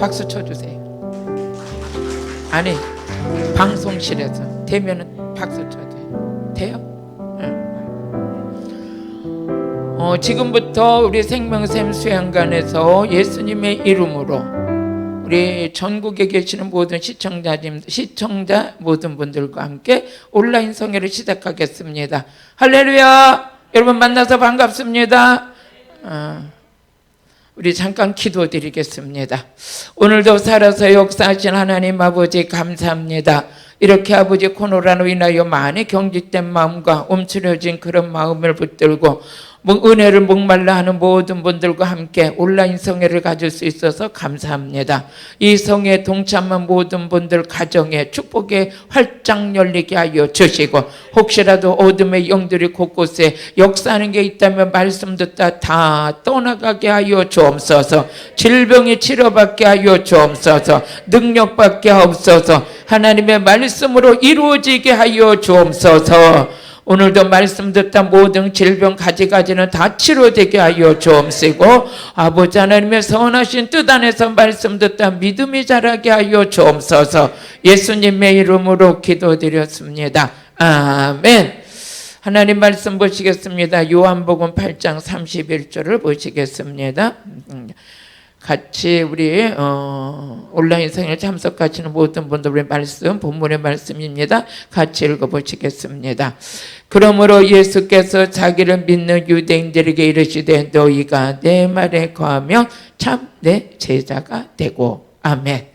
박수 쳐주세요. 아니, 방송실에서 되면은 박수 쳐줘요. 돼요? 지금부터 우리 생명샘 수양관에서 예수님의 이름으로 우리 전국에 계시는 모든 시청자 모든 분들과 함께 온라인 성회를 시작하겠습니다. 할렐루야! 여러분 만나서 반갑습니다. 우리 잠깐 기도드리겠습니다. 오늘도 살아서 역사하신 하나님 아버지 감사합니다. 이렇게 아버지 코로나로 인하여 많이 경직된 마음과 움츠려진 그런 마음을 붙들고 은혜를 목말라 하는 모든 분들과 함께 온라인 성회를 가질 수 있어서 감사합니다. 이 성회에 동참한 모든 분들 가정에 축복의 활짝 열리게 하여 주시고, 혹시라도 어둠의 영들이 곳곳에 역사하는 게 있다면 말씀 듣다 다 떠나가게 하여 주옵소서. 질병이 치료받게 하여 주옵소서. 능력받게 하옵소서. 하나님의 말씀으로 이루어지게 하여 주옵소서. 오늘도 말씀 듣다 모든 질병 가지가지는 다 치료되게 하여 주옵시고, 아버지 하나님의 선하신 뜻 안에서 말씀 듣다 믿음이 자라게 하여 주옵소서. 예수님의 이름으로 기도드렸습니다. 아멘. 하나님 말씀 보시겠습니다. 요한복음 8장 31절을 보시겠습니다. 같이 우리 온라인 성회에 참석하시는 모든 분들의 말씀, 본문의 말씀입니다. 같이 읽어보시겠습니다. 그러므로 예수께서 자기를 믿는 유대인들에게 이르시되 너희가 내 말에 거하면 참 내 제자가 되고. 아멘.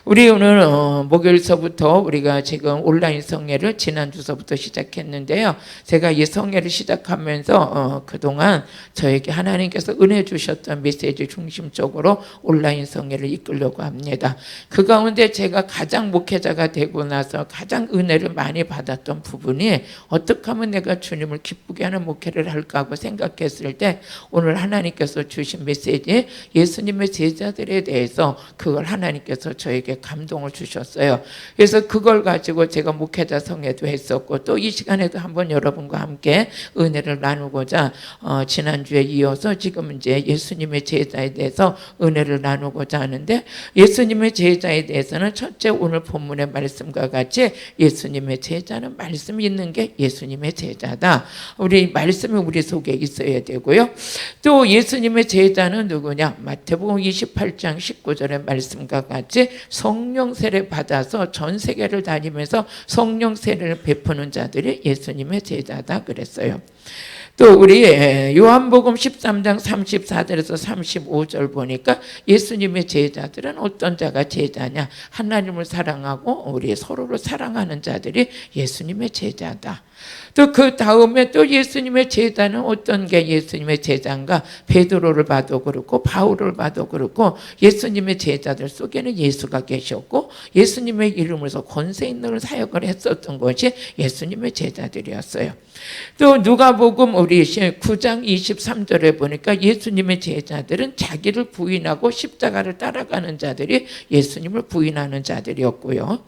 우리 오늘 목요일서부터 우리가 지금 온라인 성회를 지난주서부터 시작했는데요. 제가 이 성회를 시작하면서 그동안 저에게 하나님께서 은혜 주셨던 메시지 중심적으로 온라인 성회를 이끌려고 합니다. 그 가운데 제가 가장 목회자가 되고 나서 가장 은혜를 많이 받았던 부분이 어떻게 하면 내가 주님을 기쁘게 하는 목회를 할까 하고 생각했을 때 오늘 하나님께서 주신 메시지 예수님의 제자들에 대해서 그걸 하나님께서 저에게 감동을 주셨어요. 그래서 그걸 가지고 제가 목회자 성회도 했었고 또 이 시간에도 한번 여러분과 함께 은혜를 나누고자 지난주에 이어서 지금 이제 예수님의 제자에 대해서 은혜를 나누고자 하는데, 예수님의 제자에 대해서는 첫째 오늘 본문의 말씀과 같이 예수님의 제자는 말씀이 있는 게 예수님의 제자다. 우리 말씀이 우리 속에 있어야 되고요. 또 예수님의 제자는 누구냐? 마태복음 28장 19절의 말씀과 같이 성령 세례 받아서 전 세계를 다니면서 성령 세례를 베푸는 자들이 예수님의 제자다 그랬어요. 또 우리 요한복음 13장 34절에서 35절 보니까 예수님의 제자들은 어떤 자가 제자냐? 하나님을 사랑하고 우리 서로를 사랑하는 자들이 예수님의 제자다. 또 그 다음에 또 예수님의 제자는 어떤 게 예수님의 제자인가? 베드로를 봐도 그렇고 바울을 봐도 그렇고 예수님의 제자들 속에는 예수가 계셨고 예수님의 이름으로서 권세 있는 사역을 했었던 것이 예수님의 제자들이었어요. 또 누가복음 우리 9장 23절에 보니까 예수님의 제자들은 자기를 부인하고 십자가를 따라가는 자들이 예수님을 부인하는 자들이었고요.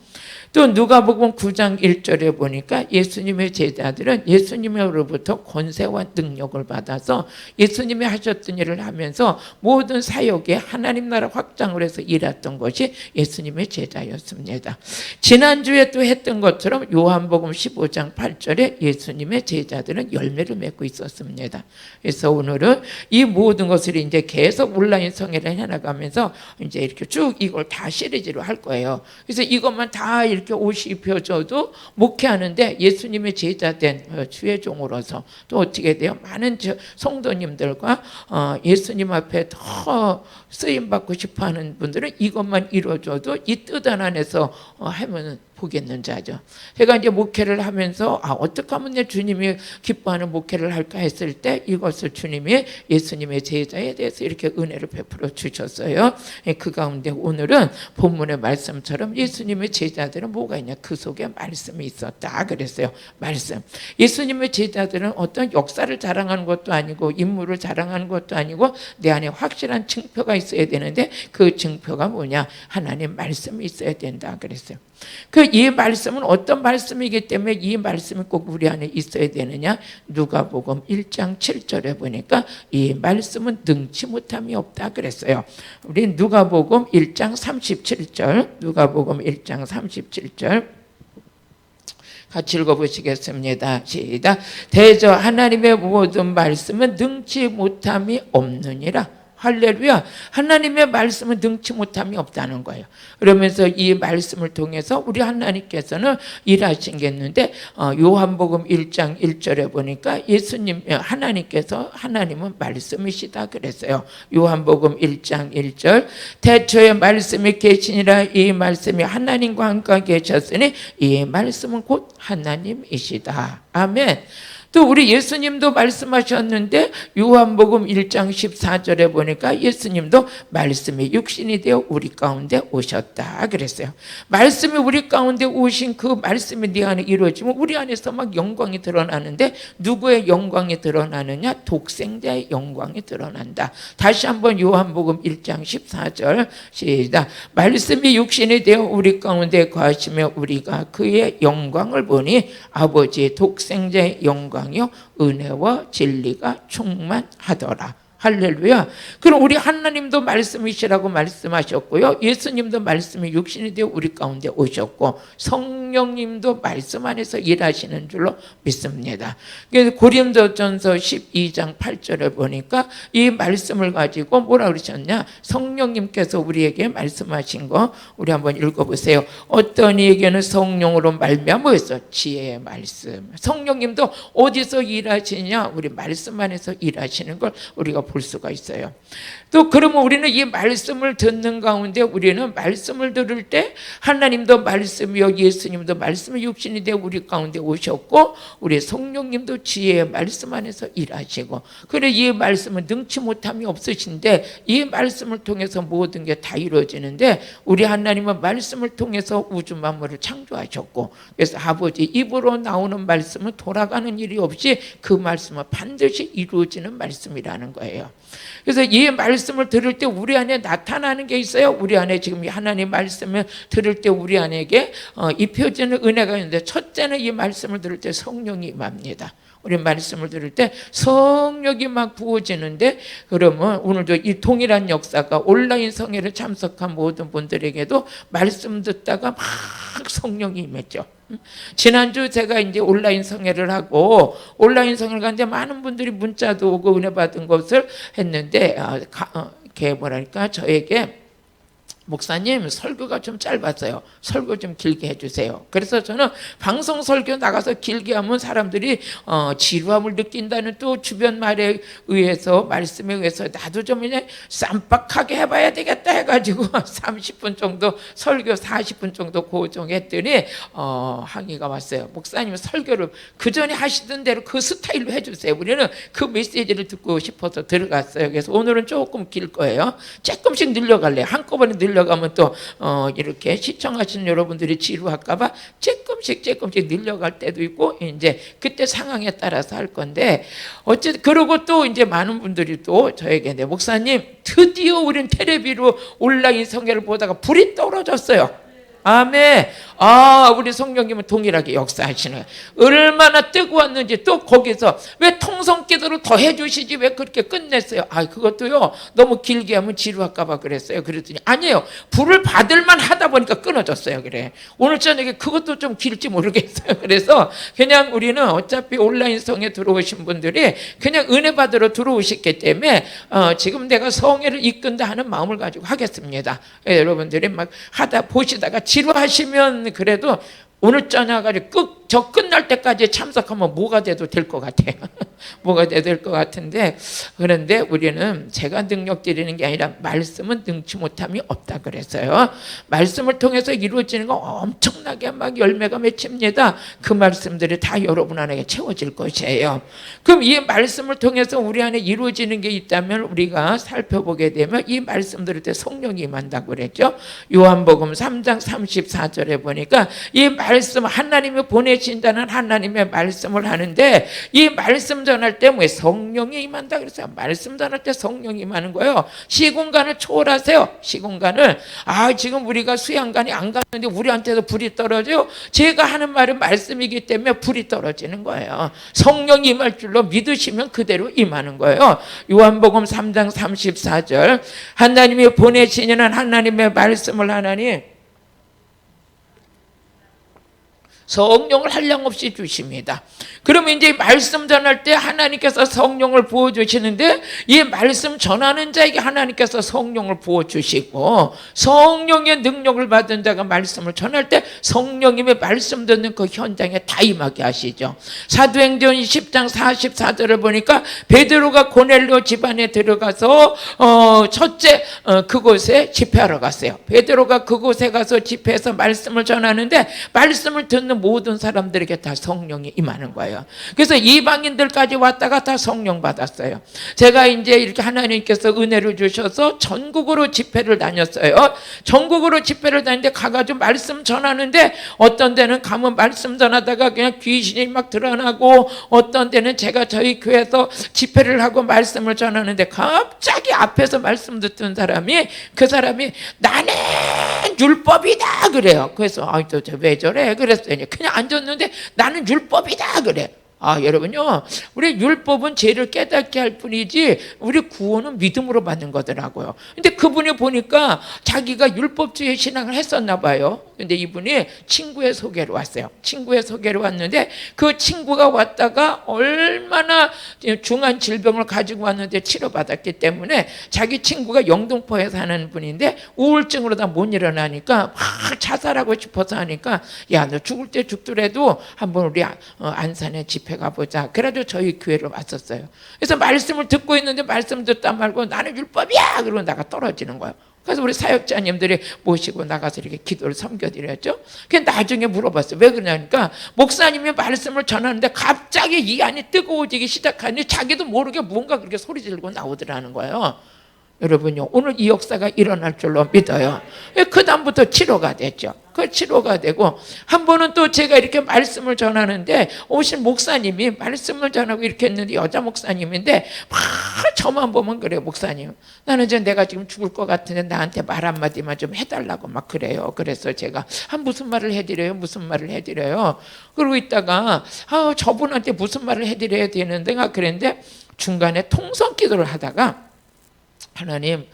또 누가복음 9장 1절에 보니까 예수님의 제자들은 예수님으로부터 권세와 능력을 받아서 예수님이 하셨던 일을 하면서 모든 사역에 하나님 나라 확장을 해서 일했던 것이 예수님의 제자였습니다. 지난주에 또 했던 것처럼 요한복음 15장 8절에 예수님의 제자들은 열매를 맺고 있었습니다. 그래서 오늘은 이 모든 것을 이제 계속 온라인 성회를 해나가면서 이제 이렇게 쭉 이걸 다 시리즈로 할 거예요. 그래서 이것만 다 이렇게 옷이 입혀져도 목회하는데 예수님의 제자된 주의 종으로서 또 어떻게 돼요? 많은 성도님들과 예수님 앞에 더 쓰임받고 싶어하는 분들은 이것만 이루어져도 이 뜻 안에서 하면 보겠는 자죠. 제가 이제 목회를 하면서 어떻게 하면 내 주님이 기뻐하는 목회를 할까 했을 때 이것을 주님이 예수님의 제자에 대해서 이렇게 은혜를 베풀어 주셨어요. 그 가운데 오늘은 본문의 말씀처럼 예수님의 제자들은 뭐가 있냐? 그 속에 말씀이 있었다 그랬어요. 말씀. 예수님의 제자들은 어떤 역사를 자랑하는 것도 아니고 인물을 자랑하는 것도 아니고 내 안에 확실한 증표가 있어야 되는데 그 증표가 뭐냐? 하나님 말씀이 있어야 된다 그랬어요. 그 이 말씀은 어떤 말씀이기 때문에 이 말씀이 꼭 우리 안에 있어야 되느냐? 누가복음 1장 7절에 보니까 이 말씀은 능치 못함이 없다 그랬어요. 우리 누가복음 1장 37절, 누가복음 1장 37절 같이 읽어보시겠습니다. 시작. 대저 하나님의 모든 말씀은 능치 못함이 없느니라. 할렐루야. 하나님의 말씀은 능치 못함이 없다는 거예요. 그러면서 이 말씀을 통해서 우리 하나님께서는 일하신 게 있는데 요한복음 1장 1절에 보니까 예수님, 하나님은 말씀이시다 그랬어요. 요한복음 1장 1절 태초에 말씀이 계시니라. 이 말씀이 하나님과 함께 계셨으니 이 말씀은 곧 하나님이시다. 아멘. 또 우리 예수님도 말씀하셨는데 요한복음 1장 14절에 보니까 예수님도 말씀이 육신이 되어 우리 가운데 오셨다 그랬어요. 말씀이 우리 가운데 오신 그 말씀이 네 안에 이루어지면 우리 안에서 막 영광이 드러나는데 누구의 영광이 드러나느냐? 독생자의 영광이 드러난다. 다시 한번 요한복음 1장 14절 시작. 말씀이 육신이 되어 우리 가운데 거하시며 우리가 그의 영광을 보니 아버지의 독생자의 영광 이요 은혜와 진리가 충만하더라. 할렐루야. 그럼 우리 하나님도 말씀이시라고 말씀하셨고요. 예수님도 말씀이 육신이 되어 우리 가운데 오셨고 성령님도 말씀 안에서 일하시는 줄로 믿습니다. 그래서 고린도전서 12장 8절에 보니까 이 말씀을 가지고 뭐라 그러셨냐? 성령님께서 우리에게 말씀하신 거 우리 한번 읽어보세요. 어떤 이에게는 성령으로 말미암아서 지혜의 말씀. 성령님도 어디서 일하시냐? 우리 말씀 안에서 일하시는 걸 우리가 볼 수가 있어요. 또 그러면 우리는 이 말씀을 듣는 가운데 우리는 말씀을 들을 때 하나님도 말씀이요 예수님도 말씀이 육신이 되어 우리 가운데 오셨고 우리 성령님도 지혜의 말씀 안에서 일하시고 그래 이 말씀은 능치 못함이 없으신데 이 말씀을 통해서 모든 게 다 이루어지는데 우리 하나님은 말씀을 통해서 우주 만물을 창조하셨고 그래서 아버지 입으로 나오는 말씀은 돌아가는 일이 없이 그 말씀은 반드시 이루어지는 말씀이라는 거예요. 그래서 이 말씀을 들을 때 우리 안에 나타나는 게 있어요. 우리 안에 지금 하나님 말씀을 들을 때 우리 안에게 입혀지는 은혜가 있는데 첫째는 이 말씀을 들을 때 성령이 임합니다. 우리 말씀을 들을 때 성령이 막 부어지는데 그러면 오늘도 이 동일한 역사가 온라인 성회를 참석한 모든 분들에게도 말씀 듣다가 막 성령이 임했죠. 지난주 제가 이제 온라인 성회를 하고 온라인 성회를 가는데 많은 분들이 문자도 오고 은혜 받은 것을 했는데 뭐랄까 저에게 목사님 설교가 좀 짧았어요. 설교 좀 길게 해주세요. 그래서 저는 방송 설교 나가서 길게 하면 사람들이 지루함을 느낀다는 또 주변 말에 의해서 말씀에 의해서 나도 좀 그냥 쌈박하게 해봐야 되겠다 해가지고 30분 정도 설교 40분 정도 고정했더니 항의가 왔어요. 목사님 설교를 그 전에 하시던 대로 그 스타일로 해주세요. 우리는 그 메시지를 듣고 싶어서 들어갔어요. 그래서 오늘은 조금 길 거예요. 조금씩 늘려갈래요. 한꺼번에 늘려가면 또 이렇게 시청하시는 여러분들이 지루할까봐 조금씩 늘려갈 때도 있고 이제 그때 상황에 따라서 할 건데 어쨌든 그러고 또 이제 많은 분들이 또 저에게 네, 목사님 드디어 우린 텔레비로 온라인 성회를 보다가 불이 떨어졌어요. 아멘. 우리 성령님은 동일하게 역사하시는 얼마나 뜨거웠는지 또 거기서 왜 통성기도를 더 해주시지 왜 그렇게 끝냈어요? 그것도요 너무 길게 하면 지루할까 봐 그랬어요. 그랬더니 아니에요. 불을 받을만 하다 보니까 끊어졌어요. 그래. 오늘 저녁에 그것도 좀 길지 모르겠어요. 그래서 그냥 우리는 어차피 온라인 성에 들어오신 분들이 그냥 은혜 받으러 들어오셨기 때문에 지금 내가 성회를 이끈다 하는 마음을 가지고 하겠습니다. 여러분들이 막 하다 보시다가 지루하시면 그래도 오늘 저녁까지 저 끝날 때까지 참석하면 뭐가 돼도 될 것 같아요. 뭐가 돼도 될 것 같은데 그런데 우리는 제가 능력 드리는 게 아니라 말씀은 능치 못함이 없다 그랬어요. 말씀을 통해서 이루어지는 거 엄청나게 막 열매가 맺힙니다. 그 말씀들이 다 여러분 안에 채워질 것이에요. 그럼 이 말씀을 통해서 우리 안에 이루어지는 게 있다면 우리가 살펴보게 되면 이 말씀 들을 때 성령이 임한다고 그랬죠. 요한복음 3장 34절에 보니까 이 말씀 하나님이 보내신 보내신다는 하나님의 말씀을 하는데, 이 말씀 전할 때 왜 성령이 임한다 그랬어요? 말씀 전할 때 성령이 임하는 거예요. 시공간을 초월하세요. 시공간을. 지금 우리가 수양관이 안 갔는데 우리한테도 불이 떨어져요. 제가 하는 말은 말씀이기 때문에 불이 떨어지는 거예요. 성령이 임할 줄로 믿으시면 그대로 임하는 거예요. 요한복음 3장 34절, 하나님이 보내시는 하나님의 말씀을 하나니 성령을 한량없이 주십니다. 그러면 이제 말씀 전할 때 하나님께서 성령을 부어주시는데, 이 말씀 전하는 자에게 하나님께서 성령을 부어주시고, 성령의 능력을 받은 자가 말씀을 전할 때 성령님의 말씀 듣는 그 현장에 다 임하게 하시죠. 사도행전 10장 44절을 보니까 베드로가 고넬료 집안에 들어가서 첫째 그곳에 집회하러 갔어요. 베드로가 그곳에 가서 집회해서 말씀을 전하는데, 말씀을 듣는 모든 사람들에게 다 성령이 임하는 거예요. 그래서 이방인들까지 왔다가 다 성령 받았어요. 제가 이제 이렇게 하나님께서 은혜를 주셔서 전국으로 집회를 다녔어요. 전국으로 집회를 다니는데 가가지고 말씀 전하는데, 어떤 데는 가면 말씀 전하다가 그냥 귀신이 막 드러나고, 어떤 데는 제가 저희 교회에서 집회를 하고 말씀을 전하는데 갑자기 앞에서 말씀 듣던 사람이, 그 사람이 나는 율법이다 그래요. 그래서 왜 저래? 그랬어요. 그냥 앉았는데 나는 율법이다 그래. 여러분요, 우리 율법은 죄를 깨닫게 할 뿐이지 우리 구원은 믿음으로 받는 거더라고요. 근데 그분이 보니까 자기가 율법주의 신앙을 했었나 봐요. 근데 이분이 친구의 소개로 왔어요. 친구의 소개로 왔는데, 그 친구가 왔다가 얼마나 중한 질병을 가지고 왔는데 치료받았기 때문에, 자기 친구가 영등포에 사는 분인데 우울증으로 다 못 일어나니까 막 자살하고 싶어서 하니까, 야, 너 죽을 때 죽더라도 한번 우리 안산에 집회 가보자. 그래도 저희 교회로 왔었어요. 그래서 말씀을 듣고 있는데 말씀 듣다 말고 나는 율법이야 그러고 나가 떨어지는 거예요. 그래서 우리 사역자님들이 모시고 나가서 이렇게 기도를 섬겨드렸죠. 그래서 나중에 물어봤어요. 왜 그러냐니까, 목사님이 말씀을 전하는데 갑자기 이 안이 뜨거워지기 시작하니 자기도 모르게 뭔가 그렇게 소리 지르고 나오더라는 거예요. 여러분요, 오늘 이 역사가 일어날 줄로 믿어요. 그 다음부터 치료가 됐죠. 그 치료가 되고, 한 번은 또 제가 이렇게 말씀을 전하는데 오신 목사님이 말씀을 전하고 이렇게 했는데, 여자 목사님인데 막 저만 보면 그래요. 목사님, 나는 이제 내가 지금 죽을 것 같은데 나한테 말 한마디만 좀 해달라고 막 그래요. 그래서 제가 무슨 말을 해드려요? 무슨 말을 해드려요? 그러고 있다가 저분한테 무슨 말을 해드려야 되는데 그랬는데, 중간에 통성 기도를 하다가, 하나님,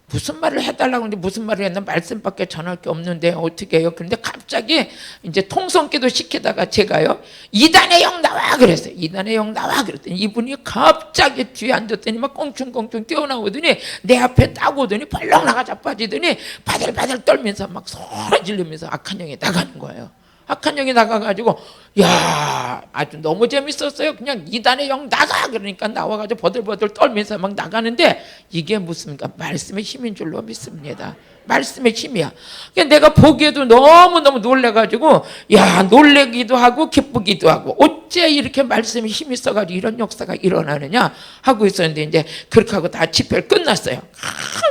무슨 말을 해달라고 하는데 무슨 말을 했나, 말씀밖에 전할 게 없는데 어떻게 해요? 그런데 갑자기 이제 통성기도 시키다가 제가요, 이단의 영 나와 그랬어요. 이단의 영 나와 그랬더니 이분이 갑자기 뒤에 앉았더니 막 껑충껑충 뛰어나오더니 내 앞에 딱 오더니 벌렁 나가 자빠지더니 바들바들 떨면서 막 소리 지르면서 악한 영이 나가는 거예요. 악한 영이 나가가지고, 야, 아주 너무 재밌었어요. 그냥 이단의 영 나가 그러니까 나와가지고 버들버들 떨면서 막 나가는데, 이게 무슨가 말씀의 힘인 줄로 믿습니다. 말씀의 힘이야. 내가 보기에도 너무너무 놀래가지고, 야, 놀래기도 하고 기쁘기도 하고, 어째 이렇게 말씀에 힘이 있어가지고 이런 역사가 일어나느냐 하고 있었는데, 이제 그렇게 하고 다 집회를 끝났어요.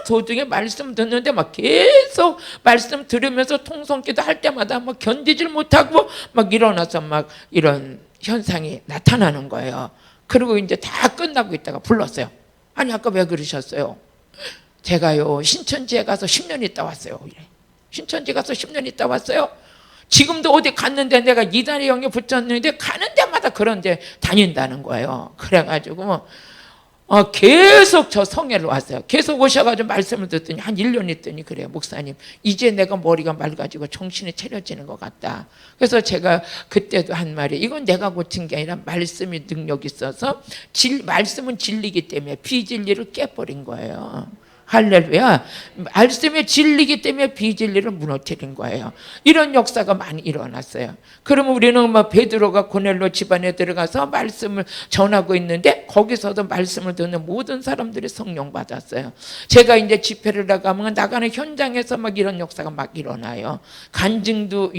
도중에 말씀 듣는데 막 계속 말씀 들으면서 통성기도 할 때마다 막 견디질 못하고 막 일어나서 막 이런 현상이 나타나는 거예요. 그리고 이제 다 끝나고 있다가 불렀어요. 아니, 아까 왜 그러셨어요? 제가요, 신천지에 가서 10년 있다 왔어요. 신천지 가서 10년 있다 왔어요. 지금도 어디 갔는데 내가 이단의 영에 붙였는데 가는 데마다 그런 데 다닌다는 거예요. 그래가지고 계속 저 성회를 왔어요. 계속 오셔가지고 말씀을 듣더니 한 1년 있더니 그래요. 목사님, 이제 내가 머리가 맑아지고 정신이 차려지는 것 같다. 그래서 제가 그때도 한 말이, 이건 내가 고친 게 아니라 말씀이 능력이 있어서 말씀은 진리이기 때문에 비진리를 깨버린 거예요. 할렐루야. 말씀의 진리이기 때문에 비진리를 무너뜨린 거예요. 이런 역사가 많이 일어났어요. 그러면 우리는 베드로가 고넬료 집안에 들어가서 말씀을 전하고 있는데, 거기서도 말씀을 듣는 모든 사람들이 성령 받았어요. 제가 이제 집회를 나가면 나가는 현장에서 막 이런 역사가 막 일어나요. 간증도,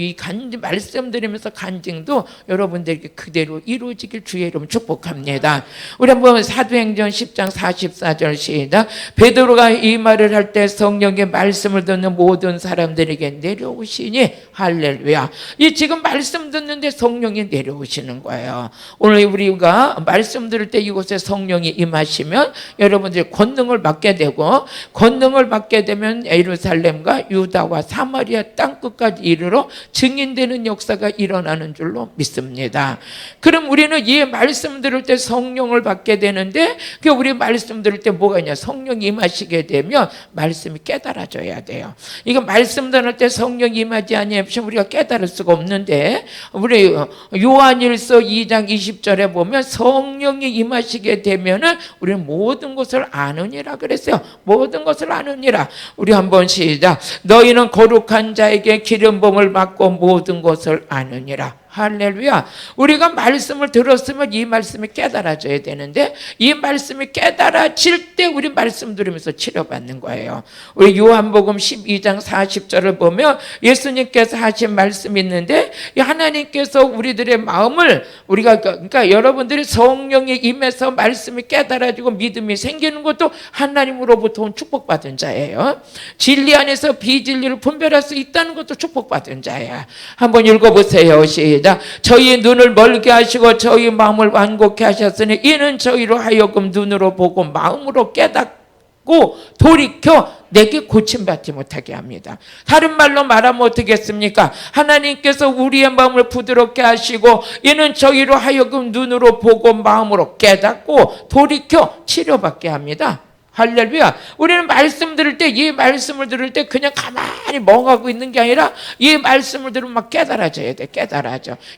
말씀 들으면서 간증도 여러분들에게 그대로 이루어지길 주의 이름 축복합니다. 우리 한번 사도행전 10장 44절 시작. 베드로가 이 말을 할 때 성령의 말씀을 듣는 모든 사람들에게 내려오시니 할렐루야. 이 지금 말씀 듣는데 성령이 내려오시는 거예요. 오늘 우리가 말씀 들을 때 이곳에 성령이 임하시면 여러분들이 권능을 받게 되고, 권능을 받게 되면 예루살렘과 유다와 사마리아 땅끝까지 이르러 증인되는 역사가 일어나는 줄로 믿습니다. 그럼 우리는 이 말씀 들을 때 성령을 받게 되는데, 그 우리 말씀 들을 때 뭐가 있냐? 성령이 임하시게 되면 말씀이 깨달아져야 돼요. 이거 말씀 들을 때 성령이 임하지 아니하면 우리가 깨달을 수가 없는데, 우리 요한일서 2장 20절에 보면 성령이 임하시게 되면은 우리는 모든 것을 아느니라 그랬어요. 모든 것을 아느니라. 우리 한번 시작. 너희는 거룩한 자에게 기름 부음을 받고 모든 것을 아느니라. 할렐루야. 우리가 말씀을 들었으면 이 말씀이 깨달아져야 되는데, 이 말씀이 깨달아질 때 우리 말씀 들으면서 치료받는 거예요. 우리 요한복음 12장 40절을 보면 예수님께서 하신 말씀이 있는데, 하나님께서 우리들의 마음을, 우리가 그러니까 여러분들이 성령이 임해서 말씀이 깨달아지고 믿음이 생기는 것도 하나님으로부터 온 축복받은 자예요. 진리 안에서 비진리를 분별할 수 있다는 것도 축복받은 자예요. 한번 읽어보세요. 시작. 저희 눈을 멀게 하시고 저희 마음을 완곡케 하셨으니 이는 저희로 하여금 눈으로 보고 마음으로 깨닫고 돌이켜 내게 고침받지 못하게 합니다. 다른 말로 말하면 어떻겠습니까? 하나님께서 우리의 마음을 부드럽게 하시고 이는 저희로 하여금 눈으로 보고 마음으로 깨닫고 돌이켜 치료받게 합니다. 할렐루야. 우리는 말씀 들을 때, 이 말씀을 들을 때 그냥 가만히 멍하고 있는 게 아니라 이 말씀을 들으면 막 깨달아져야 돼.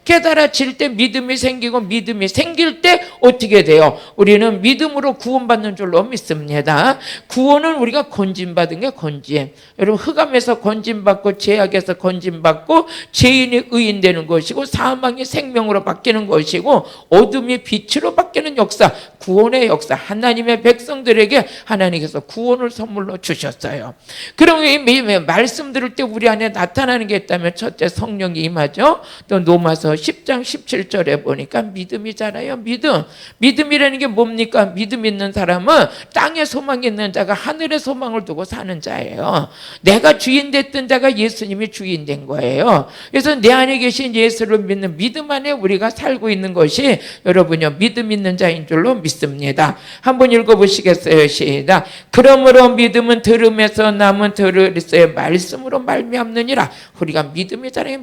깨달아질 때 믿음이 생기고, 믿음이 생길 때 어떻게 돼요? 우리는 믿음으로 구원받는 줄로 믿습니다. 구원은 우리가 건진받은 게 건진. 여러분, 흑암에서 건진받고 죄악에서 건진받고 죄인이 의인 되는 것이고 사망이 생명으로 바뀌는 것이고 어둠이 빛으로 바뀌는 역사, 구원의 역사, 하나님의 백성들에게 하나님께서 구원을 선물로 주셨어요. 그럼 이 말씀 들을 때 우리 안에 나타나는 게 있다면 첫째 성령이 임하죠. 또 로마서 10장 17절에 보니까 믿음이잖아요. 믿음이라는 게 뭡니까? 믿음 있는 사람은 땅에 소망이 있는 자가 하늘에 소망을 두고 사는 자예요. 내가 주인 됐던 자가 예수님이 주인 된 거예요. 그래서 내 안에 계신 예수를 믿는 믿음 안에 우리가 살고 있는 것이 여러분요 믿음 있는 자인 줄로 믿습니다. 한번 읽어보시겠어요? 시작. 그러므로 믿음은 들음에서 남은 들으리서의 말씀으로 말미암느니라. 우리가 믿음이잖아요.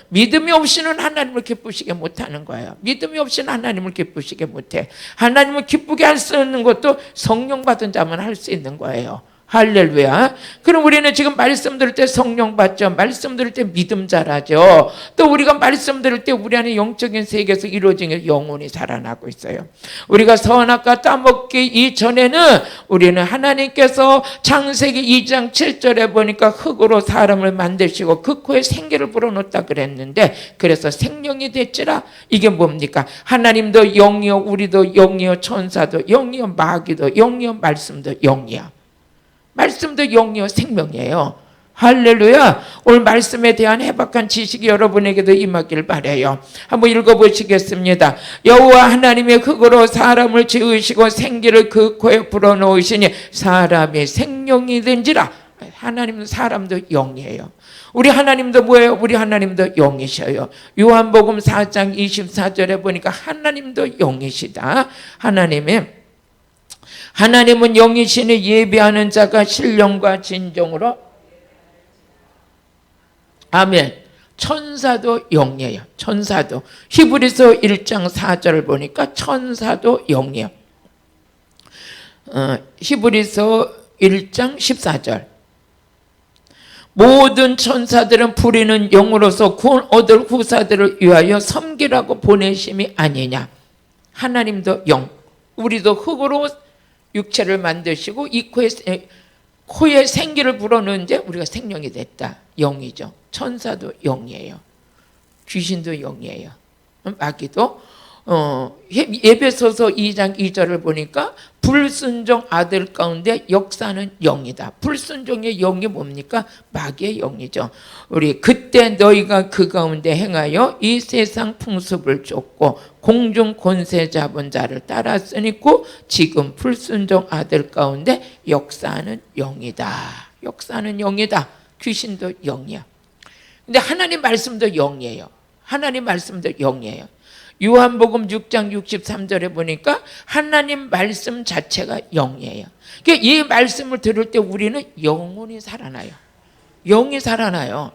믿음이 없이는 하나님을 기쁘시게 못하는 거예요. 믿음이 없이는 하나님을 기쁘시게 못해. 하나님을 기쁘게 할 수 있는 것도 성령 받은 자만 할 수 있는 거예요. 할렐루야. 그럼 우리는 지금 말씀 들을 때 성령 받죠. 말씀 들을 때 믿음 자라죠. 또 우리가 말씀 들을 때 우리 안에 영적인 세계에서 이루어진 영혼이 살아나고 있어요. 우리가 선악과 따먹기 이전에는 우리는 하나님께서 창세기 2장 7절에 보니까 흙으로 사람을 만드시고 그 코에 생기를 불어넣었다 그랬는데, 그래서 생명이 됐지라. 이게 뭡니까? 하나님도 영이요, 우리도 영이요, 천사도 영이요, 마귀도 영이요, 말씀도 영이야. 말씀도 영이요 생명이에요. 할렐루야. 오늘 말씀에 대한 해박한 지식이 여러분에게도 임하길 바라요. 한번 읽어보시겠습니다. 여호와 하나님의 흙으로 사람을 지으시고 생기를 그 코에 불어넣으시니 사람이 생명이 된지라. 하나님은 사람도 영이에요. 우리 하나님도 뭐예요? 우리 하나님도 영이셔요. 요한복음 4장 24절에 보니까 하나님도 영이시다. 하나님은 영이시니 예배하는 자가 신령과 진정으로. 아멘. 천사도 영이에요. 천사도. 히브리서 1장 4절을 보니까 천사도 영이에요. 히브리서 1장 14절. 모든 천사들은 부리는 영으로서 구원 얻을 후사들을 위하여 섬기라고 보내심이 아니냐. 하나님도 영. 우리도 흙으로 육체를 만드시고 이 코에 생기를 불어넣은데 우리가 생명이 됐다. 영이죠. 천사도 영이에요. 귀신도 영이에요. 마귀도. 에베소서 2장 2절을 보니까 불순종 아들 가운데 역사는 영이다. 불순종의 영이 뭡니까? 마귀의 영이죠. 우리 그때 너희가 그 가운데 행하여 이 세상 풍습을 쫓고 공중 권세 잡은 자를 따랐으니고 지금 불순종 아들 가운데 역사는 영이다. 역사는 영이다. 귀신도 영이야. 근데 하나님 말씀도 영이에요. 하나님 말씀도 영이에요. 요한복음 6장 63절에 보니까 하나님 말씀 자체가 영이에요. 그러니까 이 말씀을 들을 때 우리는 영혼이 살아나요. 영이 살아나요.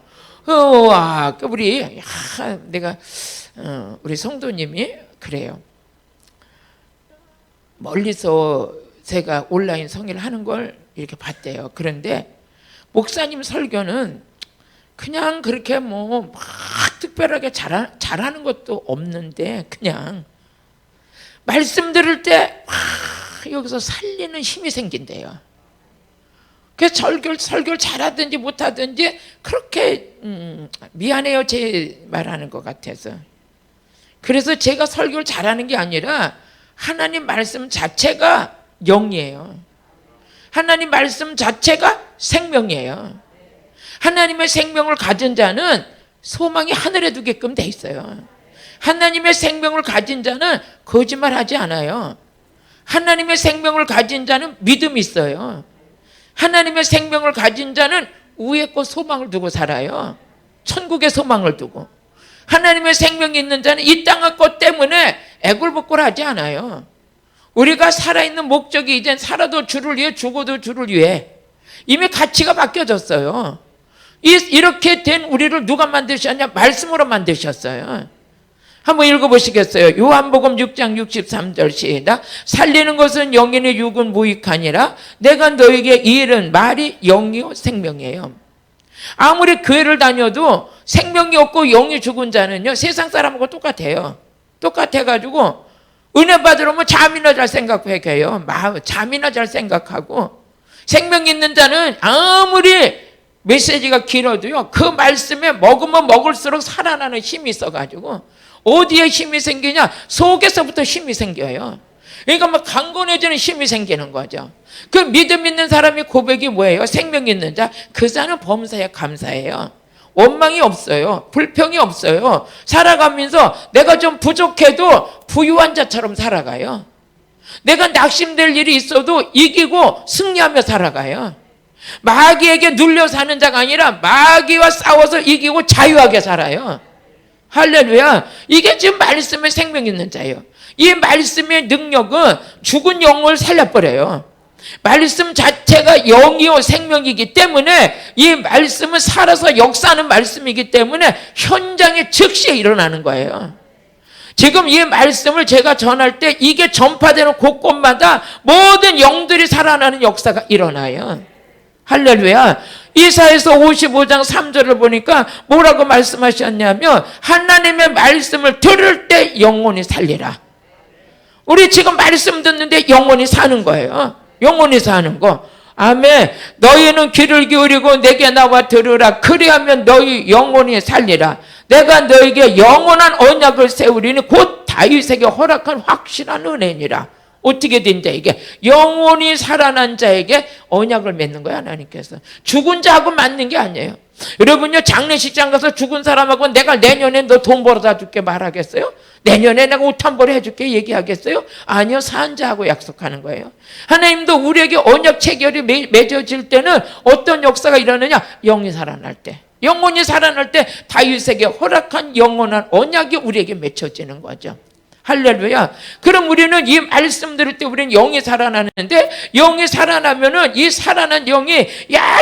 우리 성도님이 그래요. 멀리서 제가 온라인 성회를 하는 걸 이렇게 봤대요. 그런데 목사님 설교는 그냥 그렇게 막 특별하게 잘하는 것도 없는데 그냥 말씀 들을 때 여기서 살리는 힘이 생긴대요. 그래서 설교를 잘하든지 못하든지 그렇게 미안해요, 제 말하는 것 같아서. 그래서 제가 설교를 잘하는 게 아니라 하나님 말씀 자체가 영이에요. 하나님 말씀 자체가 생명이에요. 하나님의 생명을 가진 자는 소망이 하늘에 두게끔 돼 있어요. 하나님의 생명을 가진 자는 거짓말하지 않아요. 하나님의 생명을 가진 자는 믿음이 있어요. 하나님의 생명을 가진 자는 위에 것 소망을 두고 살아요. 천국의 소망을 두고. 하나님의 생명이 있는 자는 이 땅의 것 때문에 애굴복굴하지 않아요. 우리가 살아있는 목적이 이젠 살아도 주를 위해 죽어도 주를 위해 이미 가치가 바뀌어졌어요. 이렇게 된 우리를 누가 만드셨냐? 말씀으로 만드셨어요. 한번 읽어보시겠어요? 요한복음 6장 63절 시작. 살리는 것은 영이니 육은 무익하니라. 내가 너에게 이르는 말이 영이요 생명이에요. 아무리 교회를 다녀도 생명이 없고 영이 죽은 자는요 세상 사람하고 똑같아요. 똑같아가지고 은혜 받으러 오면 잠이나 잘 생각해요. 잠이나 잘 생각하고. 생명 있는 자는 아무리 메시지가 길어도요 그 말씀에 먹으면 먹을수록 살아나는 힘이 있어가지고 어디에 힘이 생기냐? 속에서부터 힘이 생겨요. 그러니까 막 강건해지는 힘이 생기는 거죠. 그 믿음 있는 사람의 고백이 뭐예요? 생명 있는 자, 그 자는 범사에 감사해요. 원망이 없어요. 불평이 없어요. 살아가면서 내가 좀 부족해도 부유한 자처럼 살아가요. 내가 낙심될 일이 있어도 이기고 승리하며 살아가요. 마귀에게 눌려 사는 자가 아니라 마귀와 싸워서 이기고 자유하게 살아요. 할렐루야. 이게 지금 말씀의 생명 있는 자예요. 이 말씀의 능력은 죽은 영을 살려버려요. 말씀 자체가 영이요 생명이기 때문에 이 말씀은 살아서 역사하는 말씀이기 때문에 현장에 즉시 일어나는 거예요. 지금 이 말씀을 제가 전할 때 이게 전파되는 곳곳마다 모든 영들이 살아나는 역사가 일어나요. 할렐루야. 이사야서 55장 3절을 보니까 뭐라고 말씀하셨냐면 하나님의 말씀을 들을 때 영혼이 살리라. 우리 지금 말씀 듣는데 영혼이 사는 거예요. 영혼이 사는 거. 아멘. 너희는 귀를 기울이고 내게 나와 들으라. 그리하면 너희 영혼이 살리라. 내가 너에게 영원한 언약을 세우리니 곧 다윗에게 허락한 확실한 은혜니라. 어떻게 된 자에게? 영원히 살아난 자에게 언약을 맺는 거야, 하나님께서. 죽은 자하고 맞는 게 아니에요. 여러분요, 장례식장 가서 죽은 사람하고 내가 내년에 너 돈 벌어다 줄게 말하겠어요? 내년에 내가 옷 한 벌 해줄게 얘기하겠어요? 아니요, 산 자하고 약속하는 거예요. 하나님도 우리에게 언약 체결이 맺어질 때는 어떤 역사가 일어나냐? 영이 살아날 때. 영혼이 살아날 때 다윗에게 허락한 영원한 언약이 우리에게 맺혀지는 거죠. 할렐루야. 그럼 우리는 이 말씀 들을 때 우리는 영이 살아나는데 영이 살아나면은 이 살아난 영이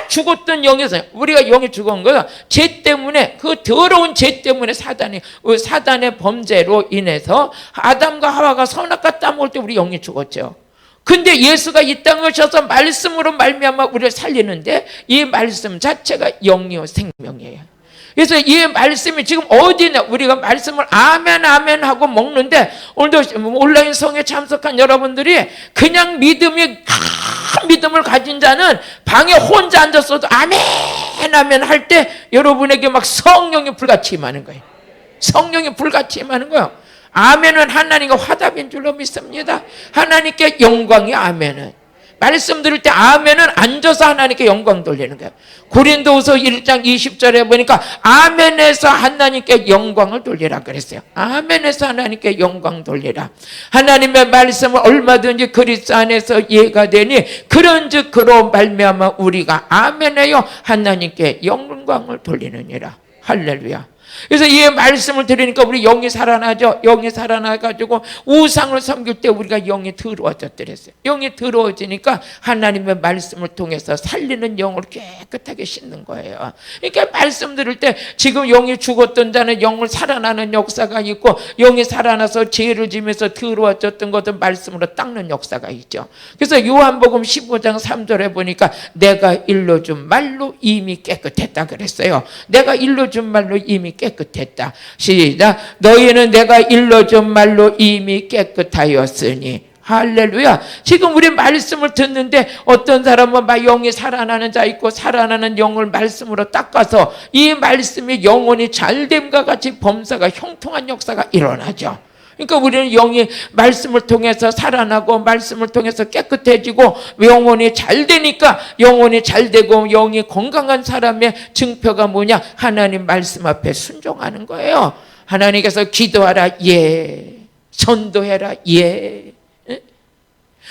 죽었던 영에서 우리가 영이 죽은 거야. 죄 때문에 그 더러운 죄 때문에 사단의 범죄로 인해서 아담과 하와가 선악과 따먹을 때 우리 영이 죽었죠. 근데 예수가 이 땅에 오셔서 말씀으로 말미암아 우리를 살리는데 이 말씀 자체가 영이요 생명이에요. 그래서 이 말씀이 지금 어디나 우리가 말씀을 아멘 아멘 하고 먹는데 오늘도 온라인 성에 참석한 여러분들이 그냥 큰 믿음을 가진 자는 방에 혼자 앉았어도 아멘 아멘 할 때 여러분에게 막 성령이 불같이 임하는 거예요. 성령이 불같이 임하는 거예요. 아멘은 하나님과 화답인 줄로 믿습니다. 하나님께 영광이 아멘은. 말씀 들을 때 아멘은 앉아서 하나님께 영광 돌리는 거예요. 고린도후서 1장 20절에 보니까 아멘에서 하나님께 영광을 돌리라 그랬어요. 아멘에서 하나님께 영광 돌리라. 하나님의 말씀은 얼마든지 그리스도 안에서 이해가 되니 그런즉 그로 말미암아 우리가 아멘하여 하나님께 영광을 돌리느니라. 할렐루야. 그래서 이 말씀을 들으니까 우리 영이 살아나죠. 영이 살아나가지고 우상을 섬길 때 우리가 영이 더러워졌더랬어요. 영이 더러워지니까 하나님의 말씀을 통해서 살리는 영을 깨끗하게 씻는 거예요. 그러니까 말씀 들을 때 지금 영이 죽었던 자는 영을 살아나는 역사가 있고, 영이 살아나서 죄를 지면서 더러워졌던 것은 말씀으로 닦는 역사가 있죠. 그래서 요한복음 15장 3절에 보니까 내가 일러준 말로 이미 깨끗했다 그랬어요. 내가 일러준 말로 이미 깨끗했다. 시작. 너희는 내가 일러준 말로 이미 깨끗하였으니. 할렐루야. 지금 우리 말씀을 듣는데 어떤 사람은 막 영이 살아나는 자 있고, 살아나는 영을 말씀으로 닦아서 이 말씀이 영혼이 잘됨과 같이 범사가 형통한 역사가 일어나죠. 그러니까 우리는 영이 말씀을 통해서 살아나고 말씀을 통해서 깨끗해지고 영혼이 잘 되니까, 영혼이 잘 되고 영이 건강한 사람의 증표가 뭐냐? 하나님 말씀 앞에 순종하는 거예요. 하나님께서 기도하라, 예. 전도해라, 예.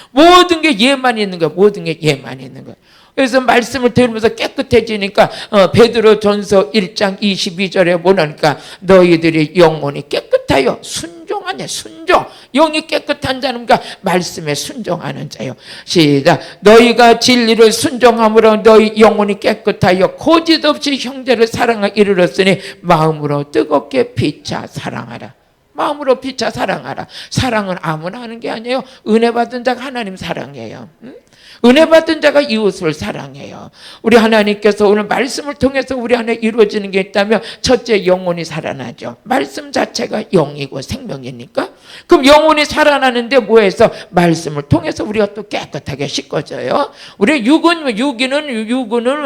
모든 게 예만 있는 거예요. 모든 게 예만 있는 거예요. 그래서 말씀을 들으면서 깨끗해지니까 베드로전서 1장 22절에 보니까 너희들이 영혼이 깨끗하여 순종하네. 순종. 영이 깨끗한 자는 말씀에 순종하는 자요. 시작. 너희가 진리를 순종함으로 너희 영혼이 깨끗하여 거짓 없이 형제를 사랑하여 이르렀으니 마음으로 뜨겁게 피차 사랑하라. 마음으로 피차 사랑하라. 사랑은 아무나 하는 게 아니에요. 은혜 받은 자가 하나님 사랑해요. 은혜 받은 자가 이웃을 사랑해요. 우리 하나님께서 오늘 말씀을 통해서 우리 안에 이루어지는 게 있다면 첫째, 영혼이 살아나죠. 말씀 자체가 영이고 생명이니까. 그럼 영혼이 살아나는데 뭐해서? 말씀을 통해서 우리가 또 깨끗하게 씻겨져요. 우리 육은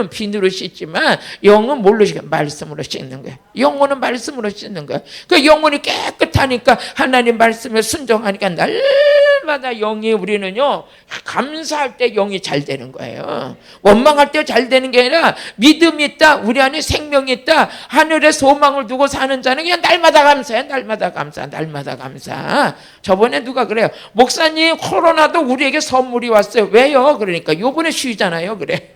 비누로 씻지만 영은 뭘로 씻어요? 말씀으로 씻는 거예요. 영혼은 말씀으로 씻는 거예요. 그 영혼이 깨끗하니까 하나님 말씀에 순종하니까 날마다 영이, 우리는요 감사할 때 영이 잘 되는 거예요. 원망할 때 잘 되는 게 아니라 믿음이 있다, 우리 안에 생명이 있다, 하늘에 소망을 두고 사는 자는 그냥 날마다 감사해. 날마다 감사, 날마다 감사. 저번에 누가 그래요. 목사님, 코로나도 우리에게 선물이 왔어요. 왜요? 그러니까 요번에 쉬잖아요. 그래.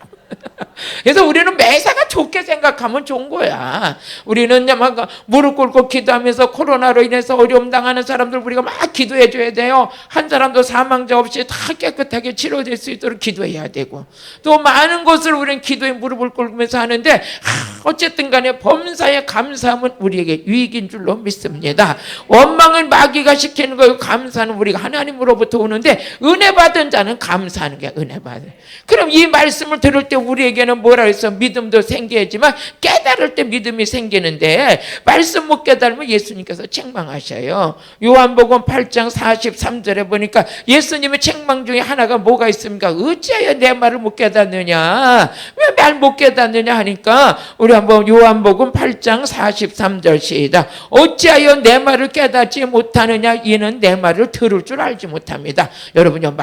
그래서 우리는 매사가 좋게 생각하면 좋은 거야. 우리는 막 무릎 꿇고 기도하면서 코로나로 인해서 어려움 당하는 사람들 우리가 막 기도해 줘야 돼요. 한 사람도 사망자 없이 다 깨끗하게 치료될 수 있도록 기도해야 되고, 또 많은 것을 우리는 기도에 무릎을 꿇으면서 하는데 어쨌든 간에 범사에 감사함은 우리에게 유익인 줄로 믿습니다. 원망은 마귀가 시키는 거고 감사는 우리가 하나님으로부터 오는데, 은혜 받은 자는 감사하는 게 은혜 받은. 그럼 이 말씀을 들을 때 우리에게는 뭐라 해서 믿음도 생기지만 깨달을 때 믿음이 생기는데, 말씀 못 깨달으면 예수님께서 책망하셔요. 요한복음 8장 43절에 보니까 예수님의 책망 중에 하나가 뭐가 있습니까? 어찌하여 내 말을 못 깨닫느냐? 왜 말 못 깨닫느냐 하니까, 우리 한번 요한복음 8장 43절 시작. 어찌하여 내 말을 깨닫지 못하느냐? 이는 내 말을 들을 줄 알지 못합니다. 여러분요,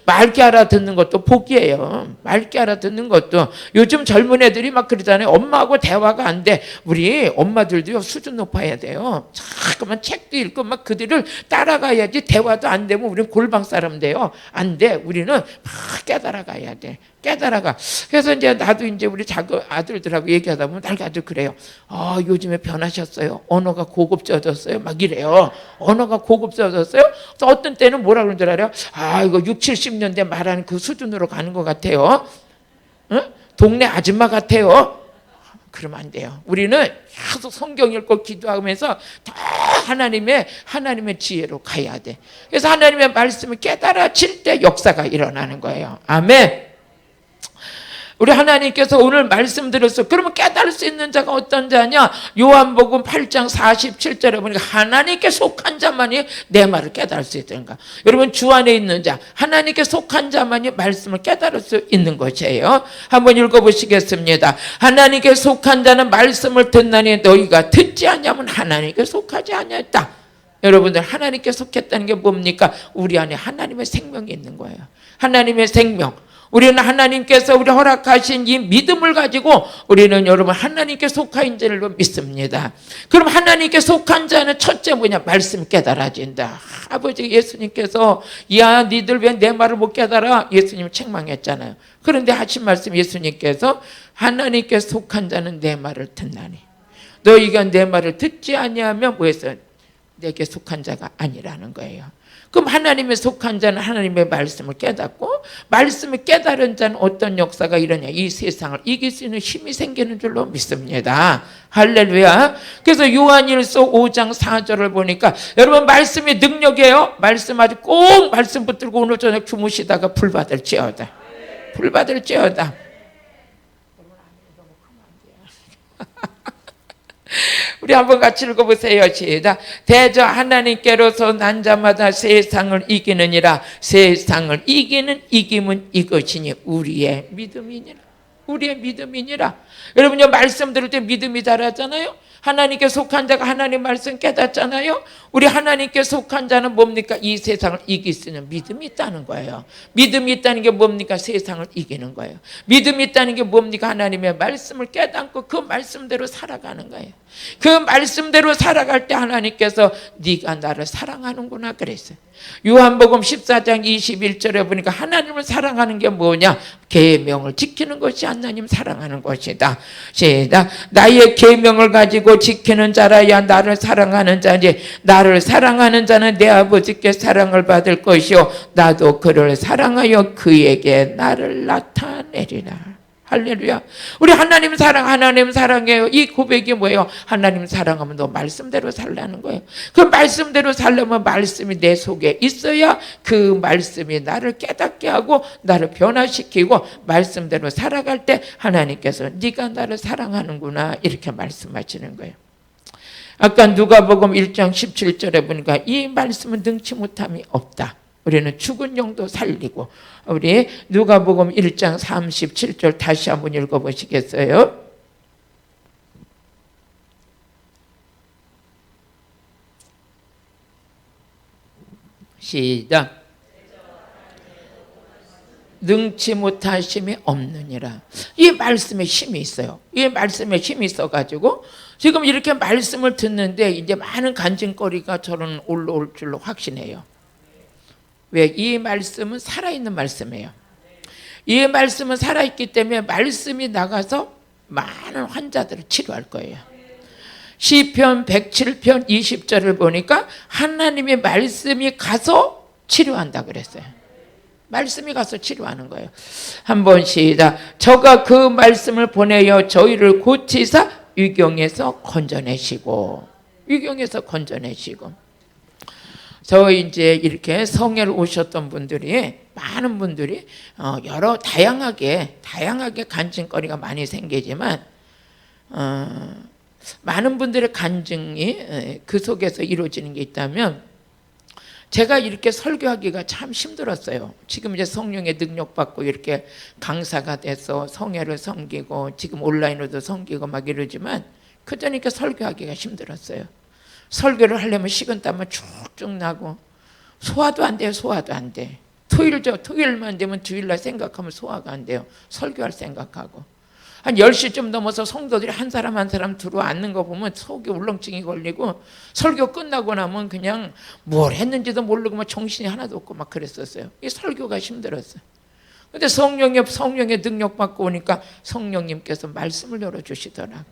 맑게 알아듣는 것도 복이에요. 맑게 알아듣는 것도. 요즘 젊은 애들이 막 그러잖아요. 엄마하고 대화가 안 돼. 우리 엄마들도요, 수준 높아야 돼요. 자꾸만 책도 읽고 막 그들을 따라가야지. 대화도 안 되면 우리는 골방 사람 돼요. 안 돼. 우리는 막 깨달아가야 돼. 깨달아가. 그래서 이제 나도 이제 우리 작은 아들들하고 얘기하다 보면 날가도 그래요. 요즘에 변하셨어요. 언어가 고급져졌어요. 막 이래요. 언어가 고급져졌어요. 어떤 때는 뭐라 그러는 줄 알아요? 이거 60, 70년대 말하는 그 수준으로 가는 것 같아요. 응? 동네 아줌마 같아요. 그러면 안 돼요. 우리는 계속 성경 읽고 기도하면서 다 하나님의 지혜로 가야 돼. 그래서 하나님의 말씀을 깨달아질 때 역사가 일어나는 거예요. 아멘. 우리 하나님께서 오늘 말씀 드렸어. 그러면 깨달을 수 있는 자가 어떤 자냐? 요한복음 8장 47절에 보니까 하나님께 속한 자만이 내 말을 깨달을 수 있다는가. 여러분, 주 안에 있는 자, 하나님께 속한 자만이 말씀을 깨달을 수 있는 것이에요. 한번 읽어보시겠습니다. 하나님께 속한 자는 말씀을 듣나니 너희가 듣지 않냐면 하나님께 속하지 아니했다. 여러분들 하나님께 속했다는 게 뭡니까? 우리 안에 하나님의 생명이 있는 거예요. 하나님의 생명. 우리는 하나님께서 우리 허락하신 이 믿음을 가지고 우리는 여러분 하나님께 속한 자를 믿습니다. 그럼 하나님께 속한 자는 첫째 뭐냐? 말씀 깨달아진다. 아버지 예수님께서 야 니들 왜 내 말을 못 깨달아? 예수님 책망했잖아요. 그런데 하신 말씀 예수님께서 하나님께 속한 자는 내 말을 듣나니 너희가 내 말을 듣지 아니하면 뭐했어요? 내게 속한 자가 아니라는 거예요. 그럼 하나님의 속한 자는 하나님의 말씀을 깨닫고 말씀을 깨달은 자는 어떤 역사가 일어나냐? 이 세상을 이길 수 있는 힘이 생기는 줄로 믿습니다. 할렐루야. 그래서 요한일서 5장 4절을 보니까 여러분 말씀이 능력이에요. 말씀 아주 꼭 말씀 붙들고 오늘 저녁 주무시다가 불 받을지어다. 불 받을지어다. 우리 한번 같이 읽어보세요. 시작. 대저 하나님께로서 난 자마다 세상을 이기느니라. 세상을 이기는 이김은 이것이니 우리의 믿음이니라. 우리의 믿음이니라. 여러분요 말씀 들을 때 믿음이 자라잖아요. 하나님께 속한 자가 하나님 말씀 깨닫잖아요. 우리 하나님께 속한 자는 뭡니까? 이 세상을 이길 수 있는 믿음이 있다는 거예요. 믿음이 있다는 게 뭡니까? 세상을 이기는 거예요. 믿음이 있다는 게 뭡니까? 하나님의 말씀을 깨닫고 그 말씀대로 살아가는 거예요. 그 말씀대로 살아갈 때 하나님께서 네가 나를 사랑하는구나 그랬어요. 요한복음 14장 21절에 보니까 하나님을 사랑하는 게 뭐냐? 계명을 지키는 것이 하나님 사랑하는 것이다. 시작. 나의 계명을 가지고 지키는 자라야 나를 사랑하는 자지. 나를 사랑하는 자는 내 아버지께 사랑을 받을 것이요 나도 그를 사랑하여 그에게 나를 나타내리라. 할렐루야. 우리 하나님 사랑해요. 이 고백이 뭐예요? 하나님 사랑하면 너 말씀대로 살라는 거예요. 그 말씀대로 살려면 말씀이 내 속에 있어야 그 말씀이 나를 깨닫게 하고 나를 변화시키고 말씀대로 살아갈 때 하나님께서 네가 나를 사랑하는구나 이렇게 말씀하시는 거예요. 아까 누가복음 1장 17절에 보니까 이 말씀은 능치 못함이 없다. 우리는 죽은 영도 살리고 우리 누가복음 1장 37절 다시 한번 읽어보시겠어요? 시작. 능치 못하심이 없느니라. 이 말씀에 힘이 있어요. 이 말씀에 힘이 있어가지고 지금 이렇게 말씀을 듣는데 이제 많은 간증거리가 저는 올라올 줄로 확신해요. 왜? 이 말씀은 살아있는 말씀이에요. 이 말씀은 살아있기 때문에 말씀이 나가서 많은 환자들을 치료할 거예요. 시편 107편 20절을 보니까 하나님의 말씀이 가서 치료한다 그랬어요. 말씀이 가서 치료하는 거예요. 한번 시작. 저가 그 말씀을 보내어 저희를 고치사 위경에서 건져내시고 위경에서 건져내시고 저 이제 이렇게 성회를 오셨던 분들이 많은 분들이 여러 다양하게 간증거리가 많이 생기지만 많은 분들의 간증이 그 속에서 이루어지는 게 있다면 제가 이렇게 설교하기가 참 힘들었어요. 지금 이제 성령의 능력 받고 이렇게 강사가 돼서 성회를 섬기고 지금 온라인으로도 섬기고 막 이러지만 그전에 이렇게 설교하기가 힘들었어요. 설교를 하려면 식은땀은 쭉쭉 나고 소화도 안 돼요. 소화도 안 돼. 토요일만 되면 주일날 생각하면 소화가 안 돼요. 설교할 생각하고 한 10시쯤 넘어서 성도들이 한 사람 한 사람 들어앉는 거 보면 속이 울렁증이 걸리고 설교 끝나고 나면 그냥 뭘 했는지도 모르고 막 정신이 하나도 없고 막 그랬었어요. 이 설교가 힘들었어요. 근데 성령의 능력 받고 오니까 성령님께서 말씀을 열어주시더라.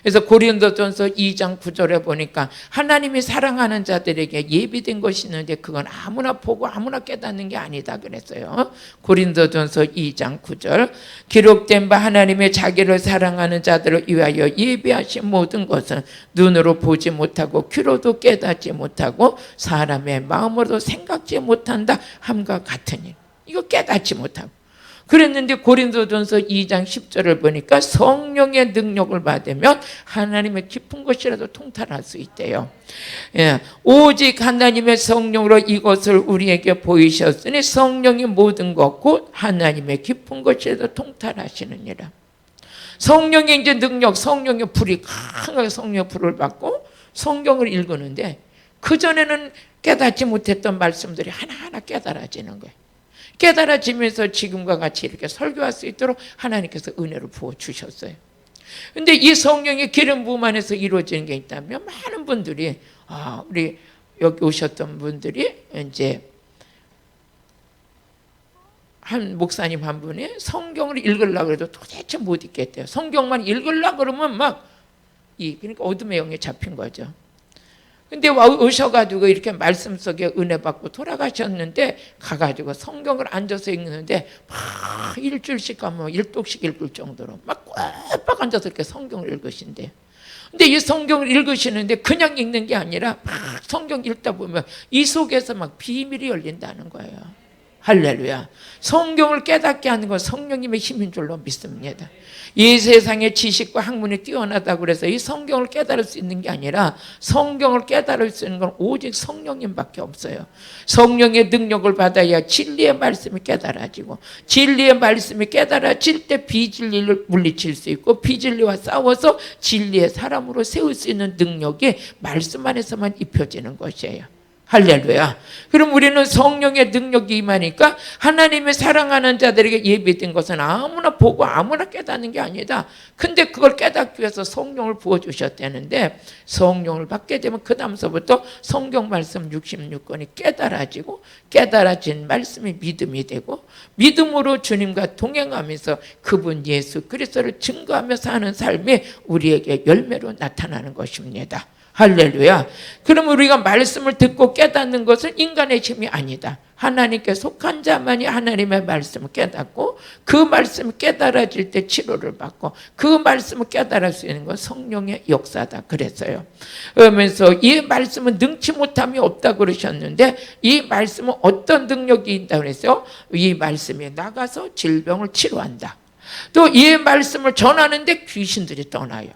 그래서 고린도전서 2장 9절에 보니까 하나님이 사랑하는 자들에게 예비된 것이 있는데 그건 아무나 보고 아무나 깨닫는 게 아니다 그랬어요. 고린도전서 2장 9절 기록된 바 하나님의 자기를 사랑하는 자들을 위하여 예비하신 모든 것은 눈으로 보지 못하고 귀로도 깨닫지 못하고 사람의 마음으로도 생각지 못한다 함과 같으니 이거 깨닫지 못하고 그랬는데 고린도전서 2장 10절을 보니까 성령의 능력을 받으면 하나님의 깊은 것이라도 통달할 수 있대요. 예, 오직 하나님의 성령으로 이것을 우리에게 보이셨으니 성령이 모든 것 곧 하나님의 깊은 것이라도 통달하시느니라. 성령의 이제 능력, 성령의 불이 강하게 성령의 불을 받고 성경을 읽었는데 그전에는 깨닫지 못했던 말씀들이 하나하나 깨달아지는 거예요. 깨달아지면서 지금과 같이 이렇게 설교할 수 있도록 하나님께서 은혜를 부어주셨어요. 근데 이 성령의 기름 부음 안에서 이루어지는 게 있다면 많은 분들이 우리 여기 오셨던 분들이 이제 한 목사님 한 분이 성경을 읽으려고 해도 도대체 못 읽겠대요. 성경만 읽으려고 그러면 그러니까 어둠의 영에 잡힌 거죠. 근데 오셔가지고 이렇게 말씀 속에 은혜 받고 돌아가셨는데 가가지고 성경을 앉아서 읽는데 막 일주일씩 가면 일독씩 읽을 정도로 막 꽉 앉아서 이렇게 성경을 읽으신대요. 근데 이 성경을 읽으시는데 그냥 읽는 게 아니라 막 성경 읽다 보면 이 속에서 막 비밀이 열린다는 거예요. 할렐루야. 성경을 깨닫게 하는 건 성령님의 힘인 줄로 믿습니다. 이 세상의 지식과 학문이 뛰어나다고 그래서 이 성경을 깨달을 수 있는 게 아니라 성경을 깨달을 수 있는 건 오직 성령님밖에 없어요. 성령의 능력을 받아야 진리의 말씀이 깨달아지고 진리의 말씀이 깨달아질 때 비진리를 물리칠 수 있고 비진리와 싸워서 진리의 사람으로 세울 수 있는 능력이 말씀 안에서만 입혀지는 것이에요. 할렐루야. 그럼 우리는 성령의 능력이 임하니까 하나님의 사랑하는 자들에게 예비된 것은 아무나 보고 아무나 깨닫는 게 아니다. 근데 그걸 깨닫기 위해서 성령을 부어주셨다는데 성령을 받게 되면 그 다음서부터 성경 말씀 66권이 깨달아지고 깨달아진 말씀이 믿음이 되고 믿음으로 주님과 동행하면서 그분 예수 그리스도를 증거하며 사는 삶이 우리에게 열매로 나타나는 것입니다. 할렐루야. 그럼 우리가 말씀을 듣고 깨닫는 것은 인간의 힘이 아니다. 하나님께 속한 자만이 하나님의 말씀을 깨닫고 그 말씀을 깨달아질 때 치료를 받고 그 말씀을 깨달을 수 있는 건 성령의 역사다 그랬어요. 그러면서 이 말씀은 능치 못함이 없다고 그러셨는데 이 말씀은 어떤 능력이 있다고 그랬어요? 이 말씀이 나가서 질병을 치료한다. 또 이 말씀을 전하는데 귀신들이 떠나요.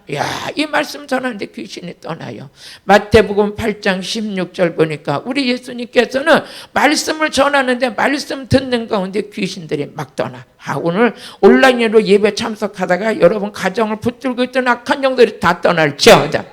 이 말씀 전하는데 귀신이 떠나요. 마태복음 8장 16절 보니까 우리 예수님께서는 말씀을 전하는데 말씀 듣는 가운데 귀신들이 막 떠나. 오늘 온라인으로 예배 참석하다가 여러분 가정을 붙들고 있던 악한 영들이 다 떠날지어다.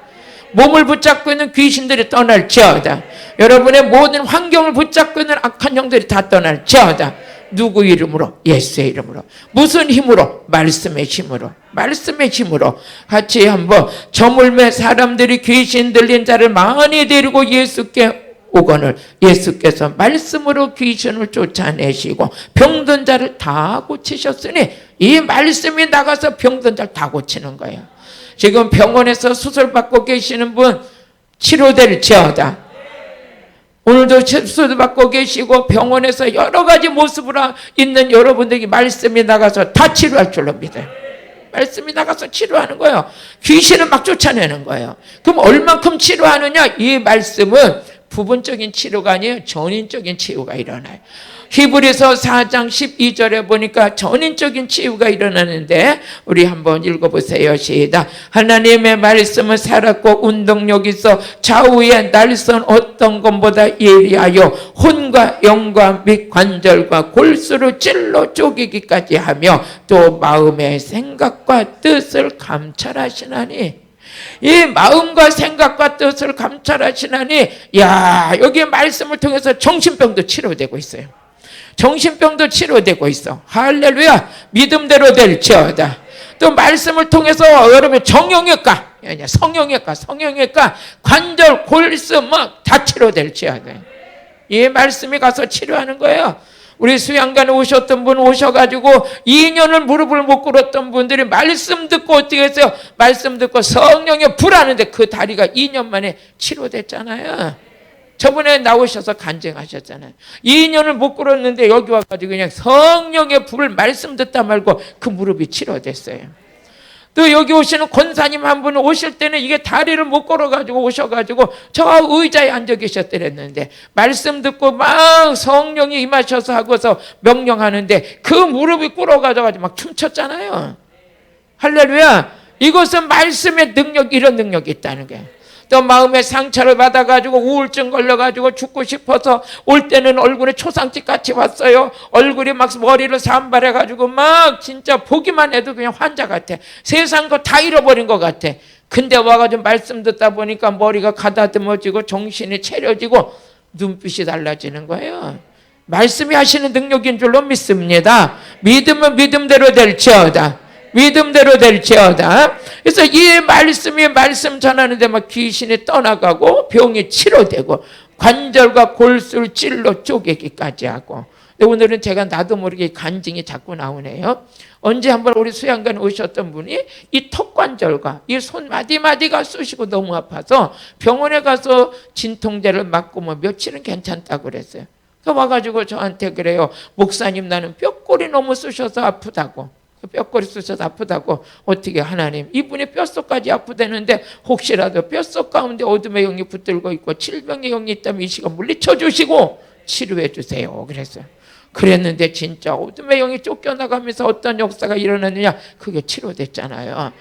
몸을 붙잡고 있는 귀신들이 떠날지어다. 여러분의 모든 환경을 붙잡고 있는 악한 영들이 다 떠날지어다. 누구 이름으로? 예수의 이름으로. 무슨 힘으로? 말씀의 힘으로. 말씀의 힘으로. 같이 한번 저물매 사람들이 귀신 들린 자를 많이 데리고 예수께 오거늘 예수께서 말씀으로 귀신을 쫓아내시고 병든 자를 다 고치셨으니 이 말씀이 나가서 병든 자를 다 고치는 거예요. 지금 병원에서 수술받고 계시는 분 치료될지어다. 오늘도 수술 받고 계시고 병원에서 여러 가지 모습으로 있는 여러분들에게 말씀이 나가서 다 치료할 줄로 믿어요. 말씀이 나가서 치료하는 거예요. 귀신을 막 쫓아내는 거예요. 그럼 얼만큼 치료하느냐? 이 말씀은 부분적인 치료가 아니에요. 전인적인 치유가 일어나요. 히브리서 4장 12절에 보니까 전인적인 치유가 일어나는데 우리 한번 읽어보세요. 시작. 하나님의 말씀은 살았고 운동력 있어 좌우의 날선 어떤 것보다 예리하여 혼과 영과 및 관절과 골수를 찔러 쪼개기까지 하며 또 마음의 생각과 뜻을 감찰하시나니 이 마음과 생각과 뜻을 감찰하시나니 여기 말씀을 통해서 정신병도 치료되고 있어요. 정신병도 치료되고 있어. 할렐루야. 믿음대로 될지어다. 또 말씀을 통해서 여러분 정형외과, 성형외과, 관절, 골수 막 다 치료될지어다. 이 말씀이 가서 치료하는 거예요. 우리 수양관에 오셨던 분 오셔가지고 2년을 무릎을 못 꿇었던 분들이 말씀 듣고 어떻게 했어요? 말씀 듣고 성령의 불 하는데 그 다리가 2년 만에 치료됐잖아요. 저번에 나오셔서 간증하셨잖아요. 2년을 못 꿇었는데 여기 와가지고 그냥 성령의 불을 말씀 듣다 말고 그 무릎이 치료됐어요. 또 여기 오시는 권사님 한 분은 오실 때는 이게 다리를 못 걸어가지고 오셔가지고 저 의자에 앉아 계셨더랬는데 말씀 듣고 막 성령이 임하셔서 하고서 명령하는데 그 무릎이 꿇어가지고 막 춤췄잖아요. 할렐루야. 이것은 말씀의 능력, 이런 능력이 있다는 거예요. 또 마음의 상처를 받아가지고 우울증 걸려가지고 죽고 싶어서 올 때는 얼굴에 초상집 같이 왔어요. 얼굴이 막 머리를 산발해가지고 막 진짜 보기만 해도 그냥 환자 같아. 세상 거 다 잃어버린 것 같아. 근데 와가지고 말씀 듣다 보니까 머리가 가다듬어지고 정신이 차려지고 눈빛이 달라지는 거예요. 말씀이 하시는 능력인 줄로 믿습니다. 믿으면 믿음대로 될지어다. 믿음대로 될지어다. 그래서 이 말씀이 말씀 전하는데 막 귀신이 떠나가고 병이 치료되고 관절과 골수를 찔러 쪼개기까지 하고. 근데 오늘은 제가 나도 모르게 간증이 자꾸 나오네요. 언제 한번 우리 수양관 오셨던 분이 이 턱관절과 이 손 마디마디가 쑤시고 너무 아파서 병원에 가서 진통제를 맞고 뭐 며칠은 괜찮다고 그랬어요. 그래서 와가지고 저한테 그래요. 목사님, 나는 뼈골이 너무 쑤셔서 아프다고. 뼈골이 쑤셔서 아프다고. 어떻게 하나님, 이분이 뼛속까지 아프다는데 혹시라도 뼛속 가운데 어둠의 영이 붙들고 있고 질병의 영이 있다면 이 시간 물리쳐 주시고 치료해 주세요. 그랬어요. 그랬는데 진짜 어둠의 영이 쫓겨나가면서 어떤 역사가 일어났느냐, 그게 치료됐잖아요.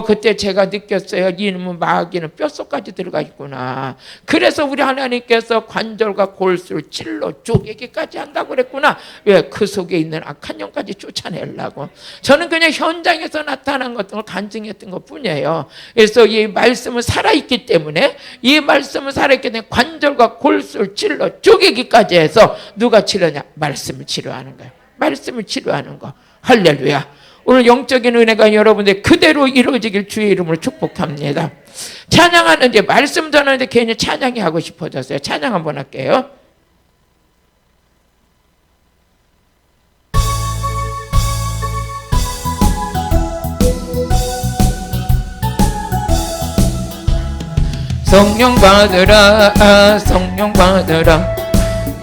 그때 제가 느꼈어요. 이놈은 마귀는 뼛속까지 들어가 있구나. 그래서 우리 하나님께서 관절과 골수를 찔러 쪼개기까지 한다고 그랬구나. 왜? 그 속에 있는 악한 영까지 쫓아내려고. 저는 그냥 현장에서 나타난 것들을 간증했던 것 뿐이에요. 그래서 이 말씀은 살아있기 때문에, 이 말씀은 살아있기 때문에 관절과 골수를 찔러 쪼개기까지 해서 누가 치료냐? 말씀을 치료하는 거예요. 말씀을 치료하는 거. 할렐루야. 오늘 영적인 은혜가 여러분들 그대로 이루어지길 주의 이름으로 축복합니다. 찬양하는데, 말씀 전하는데 괜히 찬양이 하고 싶어졌어요. 찬양 한번 할게요. 성령 받으라, 성령 받으라.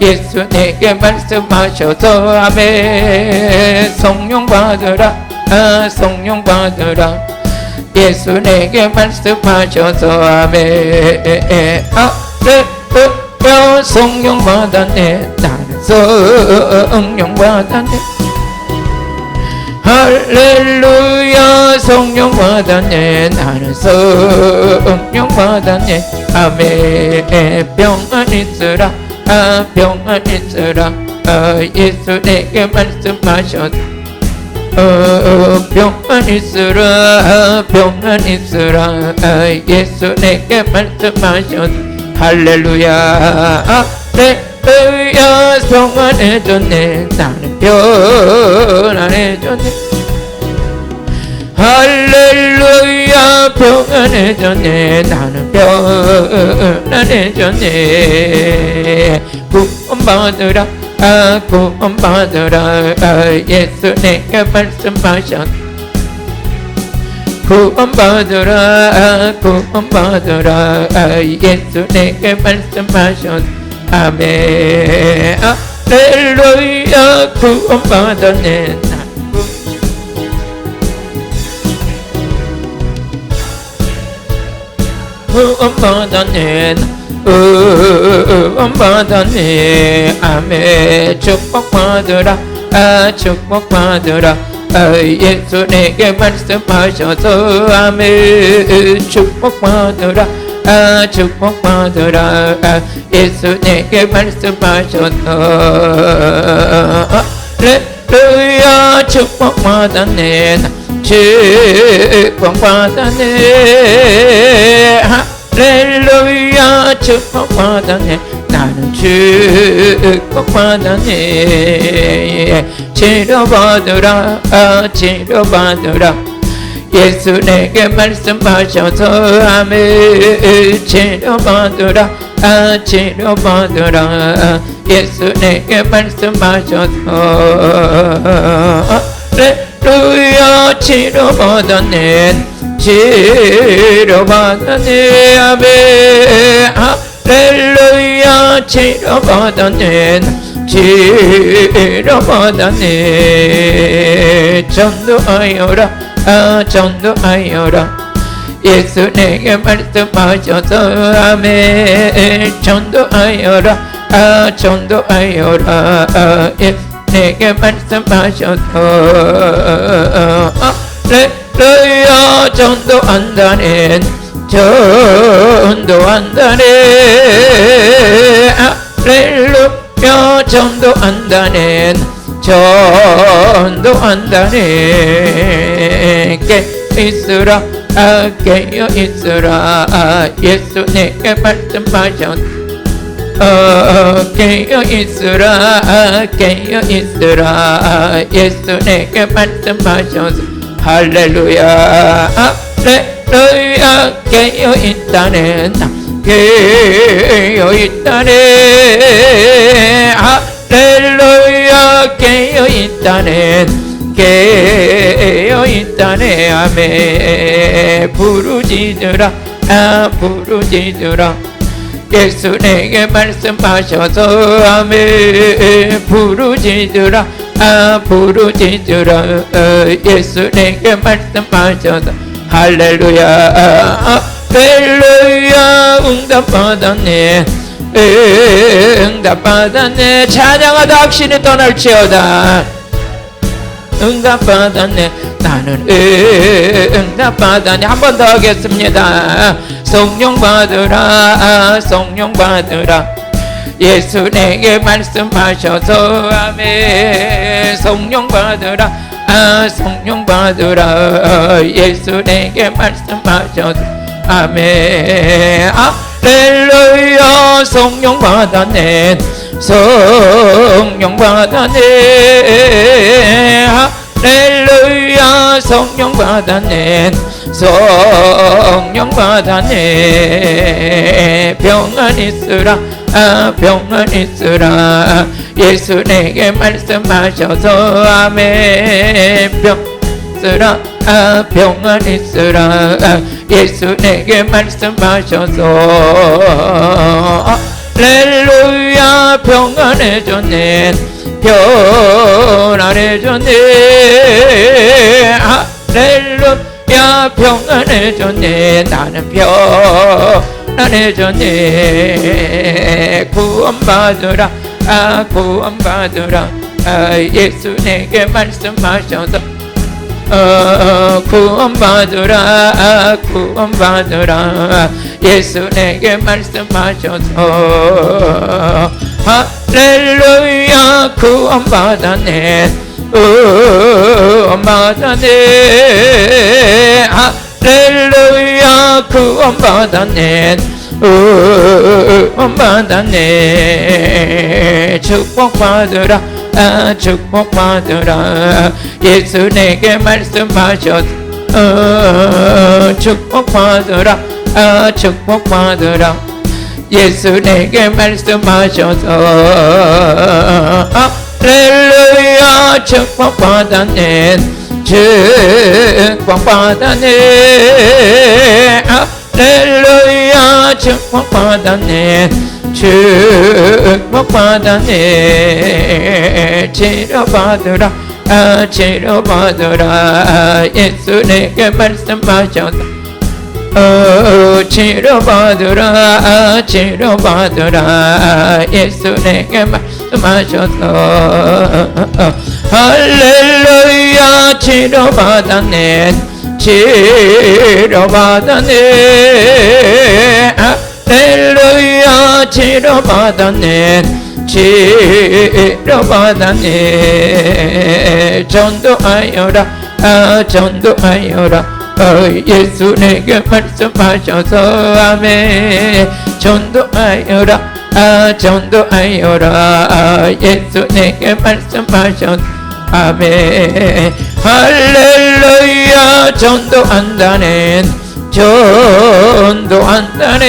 예수 내게 말씀하셔서 아멘. 성령 받으라, 성령 받으라. 예수 내게 말씀하셔서 아멘. 할렐루야. 성령 받았네. 나는 성령 받았네. 할렐루야. 성령 받았네. 나는 성령 받았네. 아멘. 평안 있으라, 평안 있으라. 예수 내게 말씀하셨다. 평안 있으라, 평안 있으라. 예수 내게 말씀하셨다. 할렐루야. 할렐루야. 평안해졌네. 나는 평안해졌네. 할렐루야. 평안해졌네. 나는 평안해졌네. 구원받으라, 구원받으라. 예수 내게 말씀하셨. 구원받으라, 구원받으라. 예수 내게 말씀하셨. 아멘. 할렐루야. 구원받았네. 구원받았네. 구원받았네. 아멘. 축복받으라, 축복받으라. 예수 내게 말씀하셔서 아멘. 축복받으라, 축복받으라. 예수 내게 말씀하셔서 할렐루야. 축복받았네. 축복받았네. 할렐루야. 축복받았네. 나는 축복받았네. 치료받으라, 치료받으라. 예수 내게 말씀하셔서 아멘. 치료받으라, 치료받으라. 예수 내게 말씀하셔서 할렐루야. 치료받았네. 치료받았네. 아멘. 할렐루야. 치료받았네. 치료받았네. 전도하여라, 전도하여라. 예수 내게 말씀하셔서 아멘. 전도하여라, 전도하여라. 예수 내게 말씀하셔서 할렐루야. 전도한다네. 전도한다네. 할렐루야. 전도한다네. 전도한다네. 깨있으라, 깨어 있으라. 예수 내게 말씀하셨 깨어 있으라. 깨어 있으라. 예수 내게 말씀하셨 할렐루야. 할렐루야. 깨어 있다네. 깨어 있다네. 할렐루야. 깨어 있다네. 깨어 있다네. 아멘. 부르짖으라. 부르짖으라. 예수 내게 말씀하셔서 아멘. 부르짖으라. 부르짖으라. 예수 내게 말씀하셔서 할렐루야. 할렐루야. 응답받았네. 응답받았네. 찬양하다 확신이 떠날지어다. 응답받았네. 나는 응답받았네. 한 번 더 하겠습니다. 성령 받으라. 성령 받으라. 예수 내게 말씀하셔서 아멘. 성령 받으라. 성령 받으라. 예수 내게 말씀하셔서 아멘. 할렐루야. 성령 받았네. 성령 받았네. 할렐루야. 성령 받았네. 성령 받았네. 평안 있으라. 평안 있으라. 예수 내게 말씀하셔서 아멘. 평안 있으라. 예수 내게 말씀하셔서 할렐루야. 평안해졌네. 평안해졌네. 할렐루야. 평안해졌네. 나는 편안해졌네. 구원받으라. 구원받으라. 예수 내게 말씀하셔서 구원받으라. 구원받으라. 예수 내게 말씀하셔서 할렐루야. 구원받았네. 구원받았네. 할렐루야. 구원받았네. 구원받았네. 축복받으라. 축복받으라. 예수 내게 말씀하셨 축복받으라. 축복받으라. 예수 내게 말씀하셔서 할렐루야. 축복받았네. 축복받았네. 할렐루야. 축복받았네. 축복받았네. 치료받으라. 치료받으라. 예수 내게 말씀하셔서 치료받으라. 치료받으라. 예수 내게 말씀하셔서 할렐루야. 치료받았네. 치료받았네. 할렐루야. 치료받았네. 치료받았네. 전도하여라. 전도하여라. 예수 내게 말씀하셔서 아멘. 전도하여라. 전도하여라. 예수 내게 말씀하셔서 아멘. 할렐루야. 전도한다네. 전도한다네.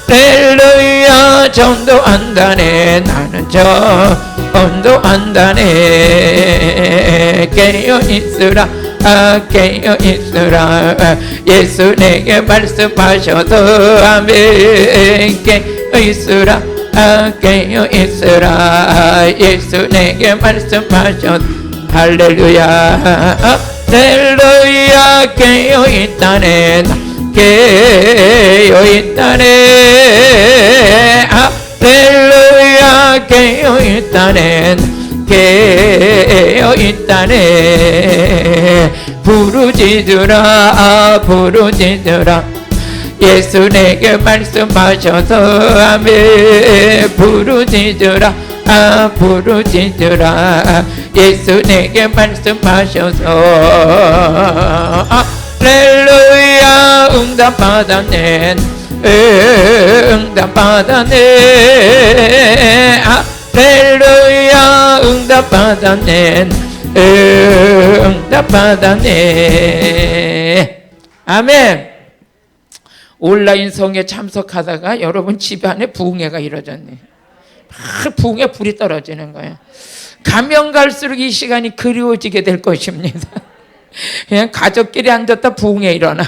할렐루야. 전도한다네. 나는 전도한다네. 깨어 있으라. 깨어 있으라. 예수 내게 말씀하셔서 아멘. 깨어 있으라. 깨어 있으라. 예수 내게 말씀하셔서 할렐루야. 할렐루야. 깨어 있다네. 깨어 있다네. 할렐루야. 깨어 있다네. 깨어 있다네. 부르짖으라. 부르짖으라. 예수 내게 말씀하셔서 아멘. 부르짖으라. 부르짖으라. 예수 내게 말씀하셔서 할렐루야 응답받았네. 응답받았네. 할렐루야 응답받았네. 응답받았네. 아멘. 온라인 성에 참석하다가 여러분 집안에 부흥회가 이루어졌네. 막 부흥회 불이 떨어지는 거예요. 가면 갈수록 이 시간이 그리워지게 될 것입니다. 그냥 가족끼리 앉았다 부흥회 일어나.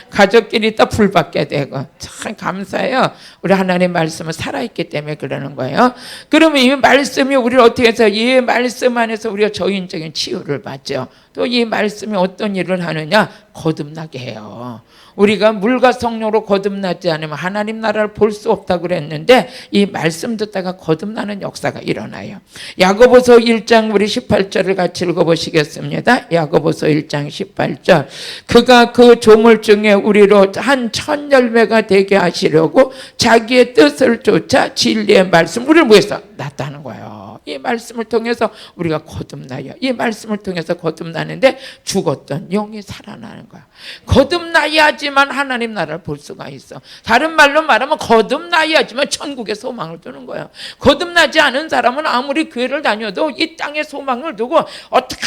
가족끼리 있다 불 받게 되고. 참 감사해요. 우리 하나님 말씀은 살아있기 때문에 그러는 거예요. 그러면 이 말씀이 우리를 어떻게 해서 이 말씀 안에서 우리가 저인적인 치유를 받죠. 또 이 말씀이 어떤 일을 하느냐? 거듭나게 해요. 우리가 물과 성령으로 거듭나지 않으면 하나님 나라를 볼 수 없다고 그랬는데 이 말씀 듣다가 거듭나는 역사가 일어나요. 야고보서 1장 우리 18절을 같이 읽어보시겠습니다. 야고보서 1장 18절. 그가 그 조물중에 우리로 한 천 열매가 되게 하시려고 자기의 뜻을 쫓아 진리의 말씀 우리를 위해서 나타나는 거예요. 이 말씀을 통해서 우리가 거듭나요. 이 말씀을 통해서 거듭나는데 죽었던 영이 살아나는 거야. 거듭나야지만 하나님 나라를 볼 수가 있어. 다른 말로 말하면 거듭나야지만 천국의 소망을 두는 거예요. 거듭나지 않은 사람은 아무리 교회를 다녀도 이 땅에 소망을 두고 어떻게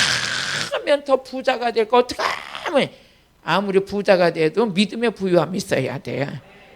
하면 더 부자가 될까, 어떻게 하면, 아무리 부자가 돼도 믿음의 부유함이 있어야 돼요.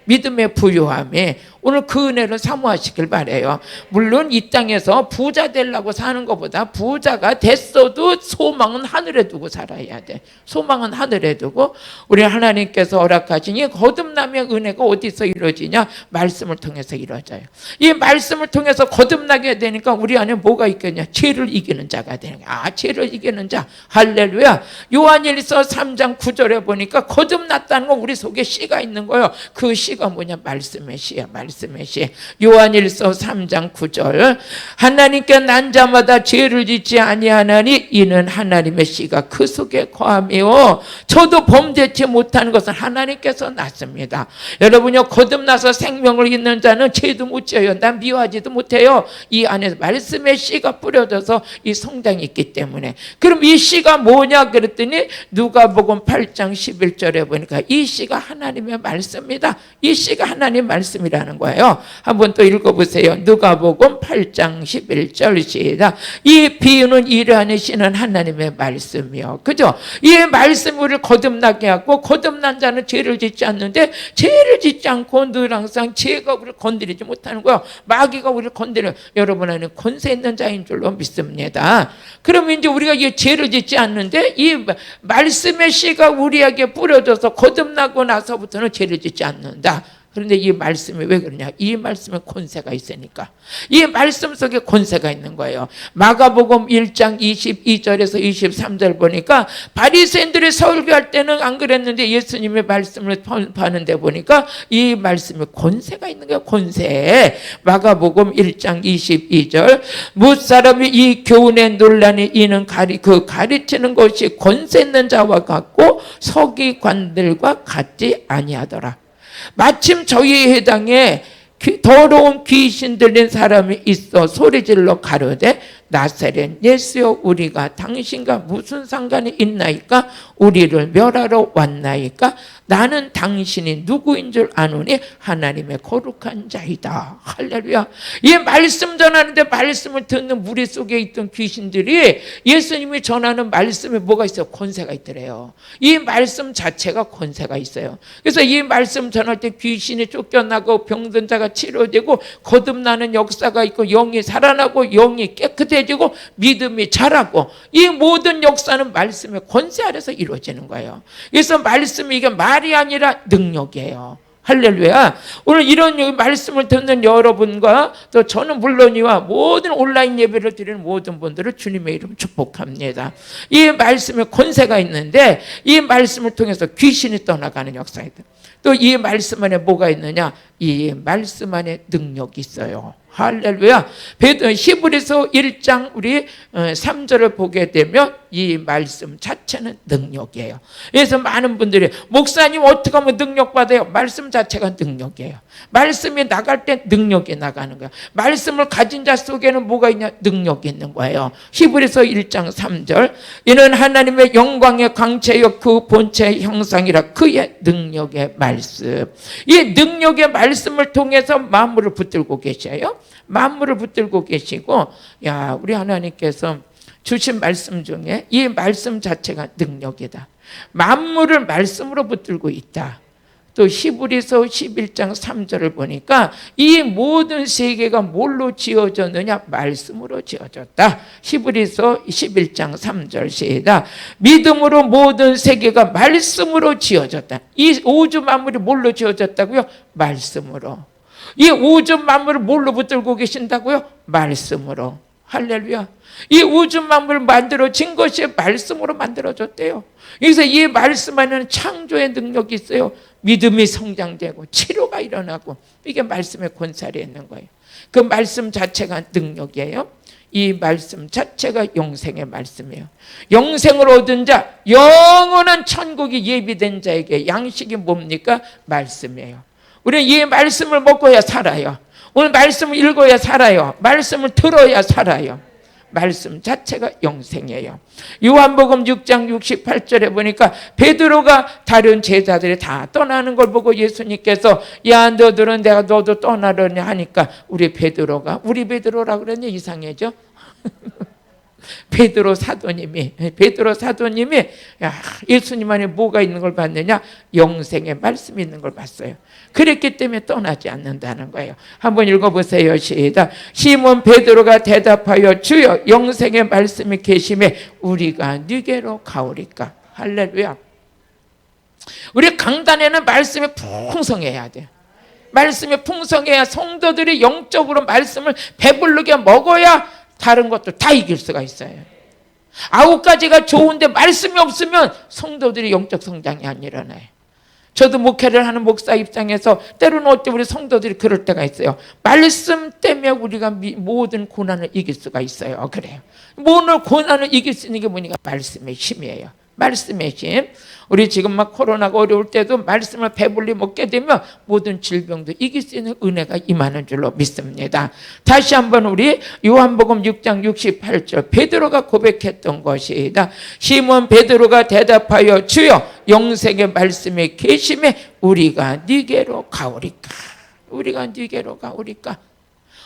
믿음의 부유함이 오늘 그 은혜를 사모하시길 바라요. 물론 이 땅에서 부자 되려고 사는 것보다 부자가 됐어도 소망은 하늘에 두고 살아야 돼. 소망은 하늘에 두고 우리 하나님께서 허락하신 이 거듭남의 은혜가 어디서 이루어지냐? 말씀을 통해서 이루어져요. 이 말씀을 통해서 거듭나게 되니까 우리 안에 뭐가 있겠냐? 죄를 이기는 자가 되는 거야. 죄를 이기는 자. 할렐루야. 요한일서 3장 9절에 보니까 거듭났다는 건 우리 속에 씨가 있는 거예요. 그 씨가 뭐냐? 말씀의 씨야. 말씀의 씨. 요한일서 3장 9절. 하나님께 난 자마다 죄를 짓지 아니하나니 이는 하나님의 씨가 그 속에 거함이요 저도 범죄치 못하는 것은 하나님께서 낳습니다. 여러분요, 거듭나서 생명을 잇는 자는 죄도 못 지어요. 난 미워하지도 못해요. 이 안에 말씀의 씨가 뿌려져서 이 성장이 있기 때문에. 그럼 이 씨가 뭐냐 그랬더니 누가복음 8장 11절에 보니까 이 씨가 하나님의 말씀입니다. 이 씨가 하나님 말씀이라는 거예요. 한번 또 읽어보세요. 누가복음 8장 11절 시작. 이 비유는 이러한 씨는 하나님의 말씀이요. 그죠? 이 말씀이 우리를 거듭나게 하고 거듭난 자는 죄를 짓지 않는데 죄를 짓지 않고 늘 항상 죄가 우리를 건드리지 못하는 거예요. 마귀가 우리를 건드려. 여러분 안에 권세 있는 자인 줄로 믿습니다. 그러면 이제 우리가 이 죄를 짓지 않는데 이 말씀의 씨가 우리에게 뿌려져서 거듭나고 나서부터는 죄를 짓지 않는다. 그런데 이 말씀이 왜 그러냐? 이 말씀에 권세가 있으니까. 이 말씀 속에 권세가 있는 거예요. 마가복음 1장 22절에서 23절 보니까 바리새인들이 설교할 때는 안 그랬는데 예수님의 말씀을 파는데 보니까 이 말씀에 권세가 있는 거예요. 권세. 마가복음 1장 22절. 무사람이 이 교훈의 논란이 이는 가르치는 것이 권세 있는 자와 같고 서기관들과 같지 아니하더라. 마침 저희 회당에 더러운 귀신 들린 사람이 있어 소리질러 가로되 나사렛 예수여 우리가 당신과 무슨 상관이 있나이까? 우리를 멸하러 왔나이까? 나는 당신이 누구인 줄 아노니 하나님의 거룩한 자이다. 할렐루야. 이 말씀 전하는데 말씀을 듣는 무리 속에 있던 귀신들이 예수님이 전하는 말씀에 뭐가 있어요? 권세가 있더래요. 이 말씀 자체가 권세가 있어요. 그래서 이 말씀 전할 때 귀신이 쫓겨나고 병든 자가 치료되고 거듭나는 역사가 있고 영이 살아나고 영이 깨끗해지고 믿음이 자라고 이 모든 역사는 말씀의 권세 아래서 이루어지는 거예요. 그래서 말씀이 이게 말이 아니라 능력이에요. 할렐루야. 오늘 이런 말씀을 듣는 여러분과 또 저는 물론이와 모든 온라인 예배를 드리는 모든 분들을 주님의 이름 축복합니다. 이 말씀에 권세가 있는데 이 말씀을 통해서 귀신이 떠나가는 역사이다. 또 이 말씀 안에 뭐가 있느냐? 이 말씀 안에 능력이 있어요. 할렐루야. 히브리서 1장 우리 3절을 보게 되면 이 말씀 자체는 능력이에요. 그래서 많은 분들이 목사님 어떻게 하면 능력 받아요? 말씀 자체가 능력이에요. 말씀이 나갈 때 능력이 나가는 거예요. 말씀을 가진 자 속에는 뭐가 있냐? 능력이 있는 거예요. 히브리서 1장 3절 이는 하나님의 영광의 광채여 그 본체의 형상이라 그의 능력의 말씀. 이 능력의 말씀을 통해서 만물을 붙들고 계셔요. 만물을 붙들고 계시고, 야, 우리 하나님께서 주신 말씀 중에 이 말씀 자체가 능력이다. 만물을 말씀으로 붙들고 있다. 또 히브리서 11장 3절을 보니까 이 모든 세계가 뭘로 지어졌느냐? 말씀으로 지어졌다. 히브리서 11장 3절 시다. 믿음으로 모든 세계가 말씀으로 지어졌다. 이 우주 만물이 뭘로 지어졌다고요? 말씀으로. 이 우주 만물을 뭘로 붙들고 계신다고요? 말씀으로. 할렐루야. 이 우주 만물을 만들어진 것이 말씀으로 만들어졌대요. 그래서 이 말씀 안에는 창조의 능력이 있어요. 믿음이 성장되고 치료가 일어나고 이게 말씀의 권살이 있는 거예요. 그 말씀 자체가 능력이에요. 이 말씀 자체가 영생의 말씀이에요. 영생을 얻은 자, 영원한 천국이 예비된 자에게 양식이 뭡니까? 말씀이에요. 우리는 이 말씀을 먹어야 살아요. 오늘 말씀을 읽어야 살아요. 말씀을 들어야 살아요. 말씀 자체가 영생이에요. 요한복음 6장 68절에 보니까 베드로가 다른 제자들이 다 떠나는 걸 보고 예수님께서 야 너들은 내가 너도 떠나려냐 하니까 우리 베드로라 그랬냐? 이상해죠? 베드로 사도님이 야, 예수님 안에 뭐가 있는 걸 봤느냐? 영생의 말씀이 있는 걸 봤어요. 그랬기 때문에 떠나지 않는다는 거예요. 한번 읽어보세요. 시작. 시몬 베드로가 대답하여 주여 영생의 말씀이 계심에 우리가 네게로 가오리까. 할렐루야. 우리 강단에는 말씀이 풍성해야 돼요. 말씀이 풍성해야 성도들이 영적으로 말씀을 배부르게 먹어야 다른 것도 다 이길 수가 있어요. 9가지가 좋은데 말씀이 없으면 성도들이 영적 성장이 안 일어나요. 저도 목회를 하는 목사 입장에서 때로는 어때 우리 성도들이 그럴 때가 있어요. 말씀 때문에 우리가 모든 고난을 이길 수가 있어요. 그래요. 모든 고난을 이길 수 있는 게 뭐니까 말씀의 힘이에요. 말씀의 힘. 우리 지금 막 코로나가 어려울 때도 말씀을 배불리 먹게 되면 모든 질병도 이길 수 있는 은혜가 임하는 줄로 믿습니다. 다시 한번 우리 요한복음 6장 68절 베드로가 고백했던 것이다. 시몬 베드로가 대답하여 주여 영생의 말씀에 계심에 우리가 네게로 가오리까. 우리가 네게로 가오리까.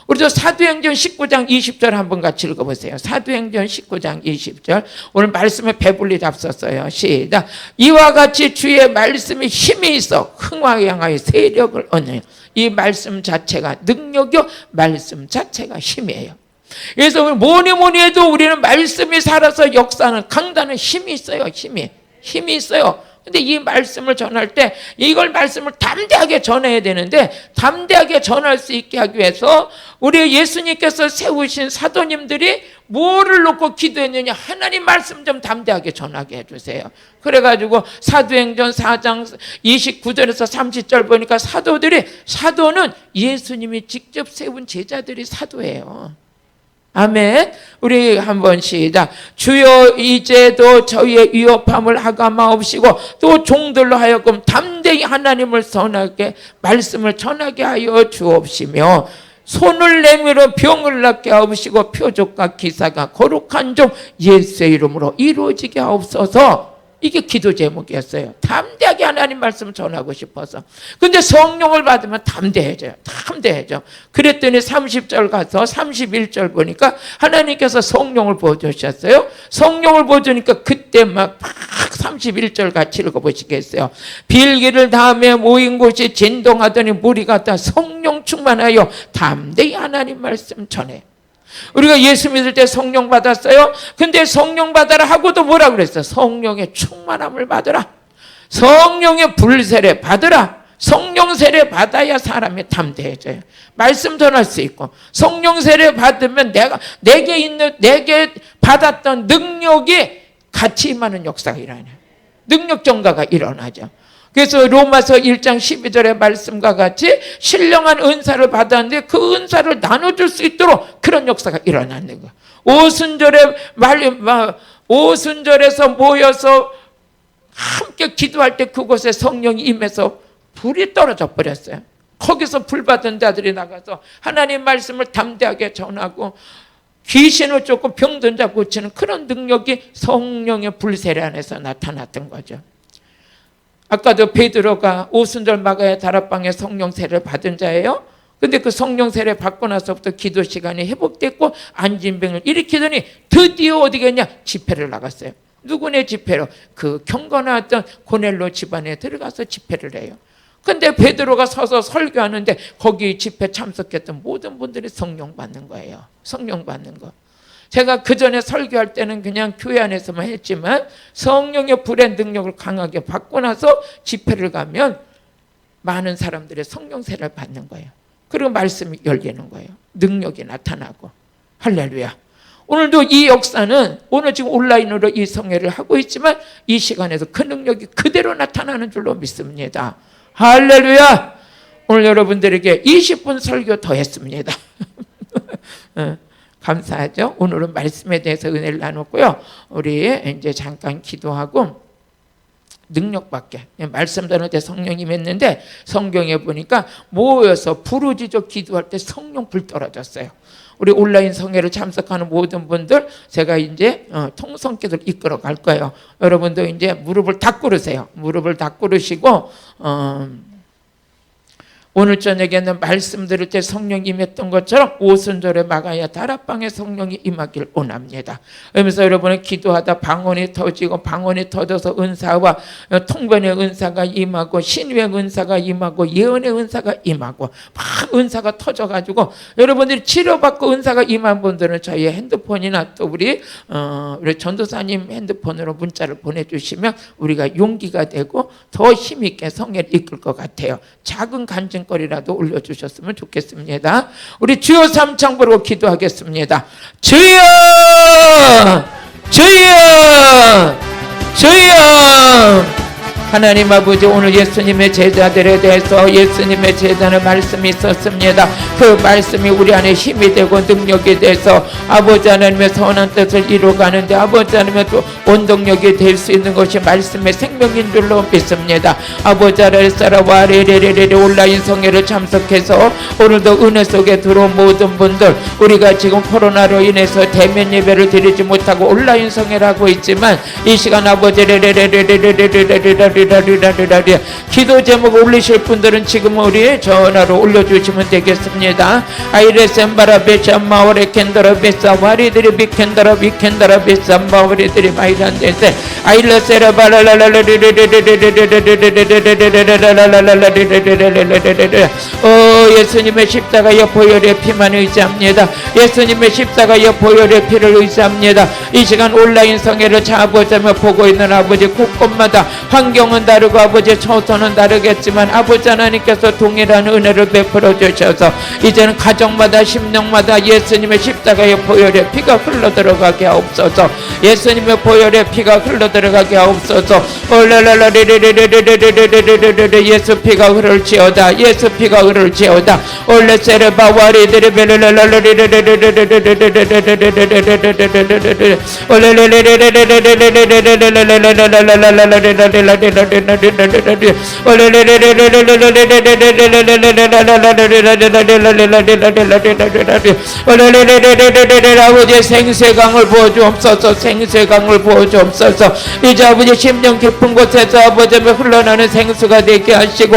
우리도 사도행전 19장 20절 한번 같이 읽어보세요. 사도행전 19장 20절. 오늘 말씀에 배불리 잡섰어요. 시작. 이와 같이 주의 말씀에 힘이 있어 흥하게 향하여 세력을 얻는 이 말씀 자체가 능력이요. 말씀 자체가 힘이에요. 그래서 뭐니 해도 우리는 말씀이 살아서 역사하는 강단은 힘이 있어요. 힘이 있어요. 근데 이 말씀을 전할 때 이걸 말씀을 담대하게 전해야 되는데 담대하게 전할 수 있게 하기 위해서 우리 예수님께서 세우신 사도님들이 뭐를 놓고 기도했느냐. 하나님 말씀 좀 담대하게 전하게 해주세요. 그래가지고 사도행전 4장 29절에서 30절 보니까 사도는 예수님이 직접 세운 제자들이 사도예요. 아멘. 우리 한번 시작. 주여 이제도 저희의 위협함을 하가마옵시고 또 종들로 하여금 담대히 하나님을 선하게 말씀을 전하게 하여 주옵시며 손을 내밀어 병을 낫게 하옵시고 표적과 기사가 거룩한 종 예수의 이름으로 이루어지게 하옵소서. 이게 기도 제목이었어요. 담대하게 하나님 말씀을 전하고 싶어서. 근데 성령을 받으면 담대해져요. 그랬더니 30절 가서 31절 보니까 하나님께서 성령을 부어주셨어요. 성령을 부어주니까 그때 막 31절 같이 읽어보시겠어요. 빌기를 다음에 모인 곳이 진동하더니 무리가 다 성령 충만하여 담대히 하나님 말씀 전해. 우리가 예수 믿을 때 성령 받았어요. 근데 성령 받아라 하고도 뭐라 그랬어요? 성령의 충만함을 받으라. 성령의 불세례 받으라. 성령 세례 받아야 사람이 담대해져요. 말씀 전할 수 있고 성령 세례 받으면 내게 받았던 능력이 같이 임하는 역사가 일어나요. 능력 전가가 일어나죠. 그래서 로마서 1장 12절의 말씀과 같이 신령한 은사를 받았는데 그 은사를 나눠줄 수 있도록 그런 역사가 일어나는 거예요. 오순절에서 모여서 함께 기도할 때 그곳에 성령이 임해서 불이 떨어져 버렸어요. 거기서 불 받은 자들이 나가서 하나님 말씀을 담대하게 전하고 귀신을 쫓고 병든 자 고치는 그런 능력이 성령의 불세례 안에서 나타났던 거죠. 아까도 베드로가 오순절 마가의 다락방에 성령 세례를 받은 자예요. 근데 그 성령 세례 받고 나서부터 기도 시간이 회복됐고 안진병을 일으키더니 드디어 어디겠냐? 집회를 나갔어요. 누구네 집회로? 그 경건했던 고넬로 집안에 들어가서 집회를 해요. 근데 베드로가 서서 설교하는데 거기 집회 참석했던 모든 분들이 성령 받는 거예요. 성령 받는 거. 제가 그 전에 설교할 때는 그냥 교회 안에서만 했지만 성령의 불의 능력을 강하게 받고 나서 집회를 가면 많은 사람들의 성령 세례를 받는 거예요. 그리고 말씀이 열리는 거예요. 능력이 나타나고. 할렐루야. 오늘도 이 역사는 오늘 지금 온라인으로 이 성회를 하고 있지만 이 시간에도 그 능력이 그대로 나타나는 줄로 믿습니다. 할렐루야. 오늘 여러분들에게 20분 설교 더 했습니다. 감사하죠. 오늘은 말씀에 대해서 은혜를 나눴고요. 우리 이제 잠깐 기도하고 능력밖에 말씀 전할 때 성령이 임했는데 성경에 보니까 모여서 부르짖어 기도할 때 성령 불 떨어졌어요. 우리 온라인 성회를 참석하는 모든 분들 제가 이제 통성기도를 이끌어 갈 거예요. 여러분도 이제 무릎을 다 꿇으세요. 무릎을 다 꿇으시고 오늘 저녁에는 말씀 들을 때 성령이 임했던 것처럼 오순절에 마가야 다락방에 성령이 임하길 원합니다. 그러면서 여러분은 기도하다 방언이 터지고 방언이 터져서 은사와 통변의 은사가 임하고 신유의 은사가 임하고 예언의 은사가 임하고 막 은사가 터져가지고 여러분들이 치료받고 은사가 임한 분들은 저희 핸드폰이나 또 우리 전도사님 핸드폰으로 문자를 보내주시면 우리가 용기가 되고 더 힘있게 성회를 이끌 것 같아요. 작은 간증 거리라도 올려주셨으면 좋겠습니다. 우리 주여 삼창 부르고 기도하겠습니다. 주여 주여 주여. 하나님 아버지, 오늘 예수님의 제자들에 대해서 예수님의 제자는 말씀이 있었습니다. 그 말씀이 우리 안에 힘이 되고 능력이 돼서 아버지 하나님의 선한 뜻을 이루어가는데 아버지 하나님의 또 원동력이 될 수 있는 것이 말씀의 생명인 줄로 믿습니다. 아버지 하나님의 레레레레 온라인 성회를 참석해서 오늘도 은혜 속에 들어온 모든 분들, 우리가 지금 코로나로 인해서 대면 예배를 드리지 못하고 온라인 성회를 하고 있지만 이 시간 아버지 레레레레레레레레레레레 기도 제목 올리실 분들은 지금 우리 전화로 올려주시면 되겠습니다. 아이레센바라 베참마오레 켄더라 베사와리들이 비켄더라 비켄더라 베삼바오리들이 마이란데세 예수님의 십자가의 보혈의 피만 의지합니다. 예수님의 십자가의 보혈의 피를 의지합니다. 이 시간 온라인 성회를 아버지며 보고 있는 아버지 곳곳마다 환경은 다르고 아버지 처소는 다르겠지만 아버지 하나님께서 동일한 은혜를 베풀어 주셔서 이제는 가정마다 심령마다 예수님의 십자가의 보혈의 피가 흘러들어가게 하옵소서. 예수님의 보혈의 피가 흘러들어가게 하옵소서. 예수 피가 흐를지어다. 예수 피가 흐를지어다. 올레 세레바와리들이 아버지 생세강을 부어주옵소서. 생세강을 부어주옵소서. 이제 아버지 심령 깊은 곳에서 아버지 흘러나는 생수가 되게 하시고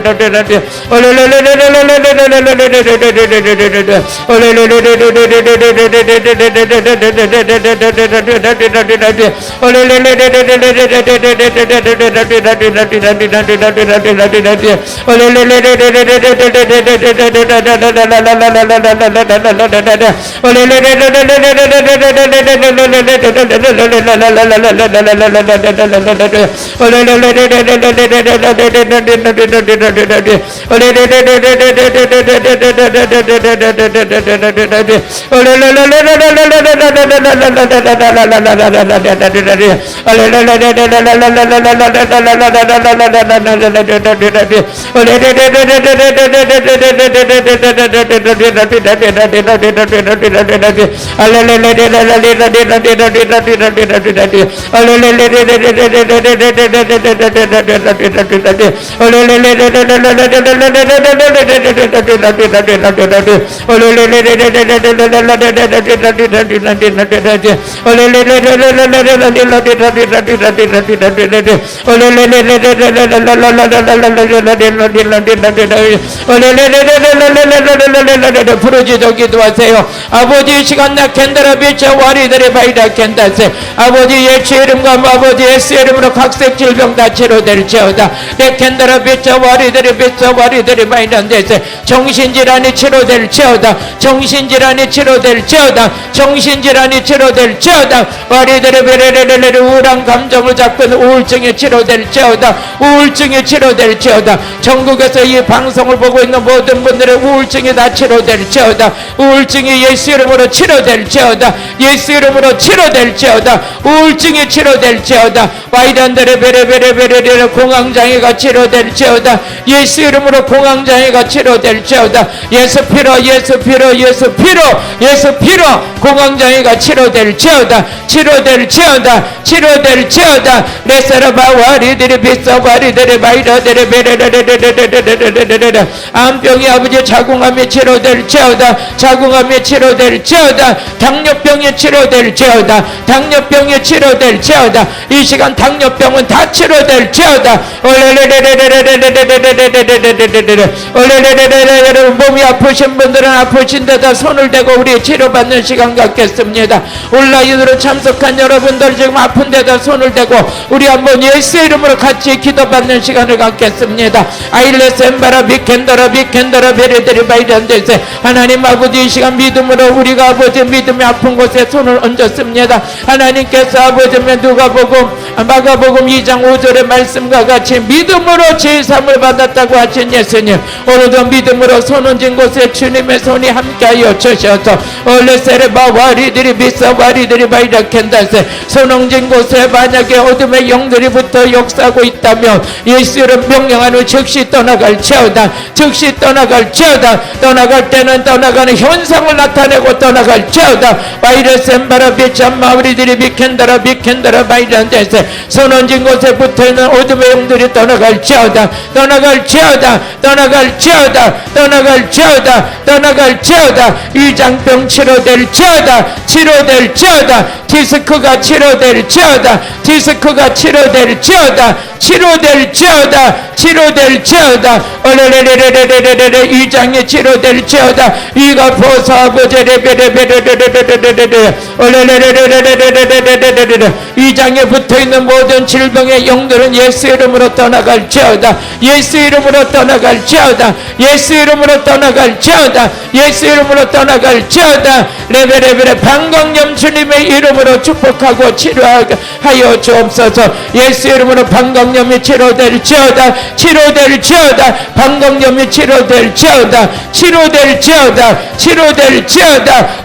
부르짖어 기도하세요. 아버지 이 시간 나 캔다라 비차 와리들의 바이다 캔다세 아버지 예수 이름과 아버지 예수 이름으로 각색 질병 다 치료될지어다. 내 캔다라 비차 와리들의 비차 와리들의 바이다 데세 정신질환이 치료될지어다. 정신질환이 치료될지어다. 정신질환이 치료될지어다. 와리들의 베레레레레 우울한 감정을 잡고 우울증이 치료될지어다. 우울증이 치료될지어다. 전국에서 이 방송을 보고 있는 모든 분들의 우울증이 다 치료될지어다. 우울증이 예수 이름으로 치료될지어다. 예수 이름으로 치료될지어다. 우울증이 치료될지어다. 와이단들의 베레베레베레레 공황장애가 치료될지어다. 예수 이름으로 공황장애가 치료될지어다. 예수 피로 예수 피로 예수 피로 예수 피로 공황장애가 치료될지어다. 치료될지어다. 치료될지어다. 레사라바 와리들이 비싸 와리들이 마이라들이 베레레레레레레레레레레레 암병이 아버지 자궁암이 치료될지어다. 자궁암이 치료될지어다. 당뇨병이 치료될지어다. 당뇨병이 치료될지어다. 이 시간 당뇨병은 다 치료될지어다. 여러분 몸이 아프신 분들은 아프신 데다 손을 대고 우리 치료받는 시간 갖겠습니다. 온라인으로 참석한 여러분들 지금 아픈 데다 손을 대고 우리 한번 예수의 이름으로 같이 기도받는 시간을 갖겠습니다. 아일레센바라 비켄더라 베레데리 바이란데세. 하나님 아버지 이 시간 믿음으로 우리가 아버지 믿음의 아픈 곳에 손을 얹었습니다. 하나님께서 아버지면 마가복음 2장 5절의 말씀과 같이 믿음으로 제사함을 받았다고 하신 예수님, 오늘도 믿음으로 손 얹은 곳에 주님의 손이 함께하여 주셔서 얼레세레바 와리들이 비싸 와리들이 바이라켄다세. 손 얹은 곳에 만약에 어둠의 영들이 붙어 역사하고 있다면 예수를 명령하는 즉시 떠나갈지어다. 즉시 떠나갈지어다. 떠나갈 때는 떠나가는 현상을 나타내고 떠나갈지어다. 바이레센바라 비참마 우리들이 비켄다라 바이란데세. 손 얹은 곳에 붙어있는 어둠의 영들이 떠나갈지어다. 떠나갈지어다. 위장병 치료될지어다. 디스크가 치료될지어다. 얼레레레레레레레레 위장이 치료될지어다. 위가 보서 아버지 레베레베레레레레레레 얼레레레레레레레레레레 위장에 붙어있는 모든 질병의 영들은 예수 이름으로 떠나갈지어다. 예수 이름으로 떠나갈지어다. 레베레베레 방광염 주님의 이름으로 축복하고 치료하여 주옵소서. 예수 이름으로 방광염이 치료될지어다. 방광염이 치료될지어다.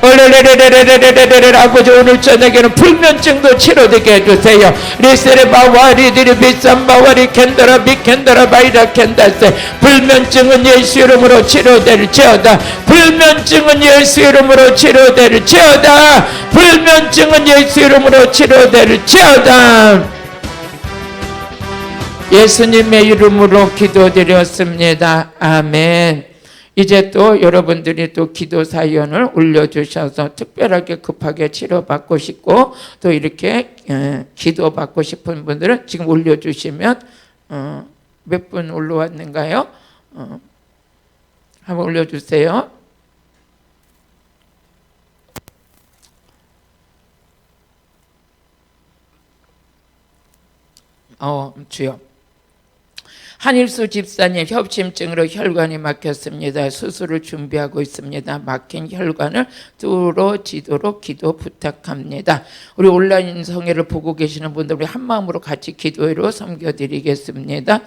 얼레레레레레레레레레 아버지 오늘 저녁에는 불면증도 치료되게 해주세요. 리세레바 와리들이 비싼 바와리 캔더라 비캔더라 바이라 캔다세. 불면증은 예수 이름으로 치료될지어다. 예수님의 이름으로 기도드렸습니다. 아멘. 이제 또 여러분들이 또 기도 사연을 올려주셔서 특별하게 급하게 치료받고 싶고 또 이렇게 기도받고 싶은 분들은 지금 올려주시면 몇 분 올라왔는가요? 한번 올려주세요. 주여. 한일수 집사님 협심증으로 혈관이 막혔습니다. 수술을 준비하고 있습니다. 막힌 혈관을 뚫어지도록 기도 부탁합니다. 우리 온라인 성회를 보고 계시는 분들 우리 한마음으로 같이 기도로 섬겨드리겠습니다.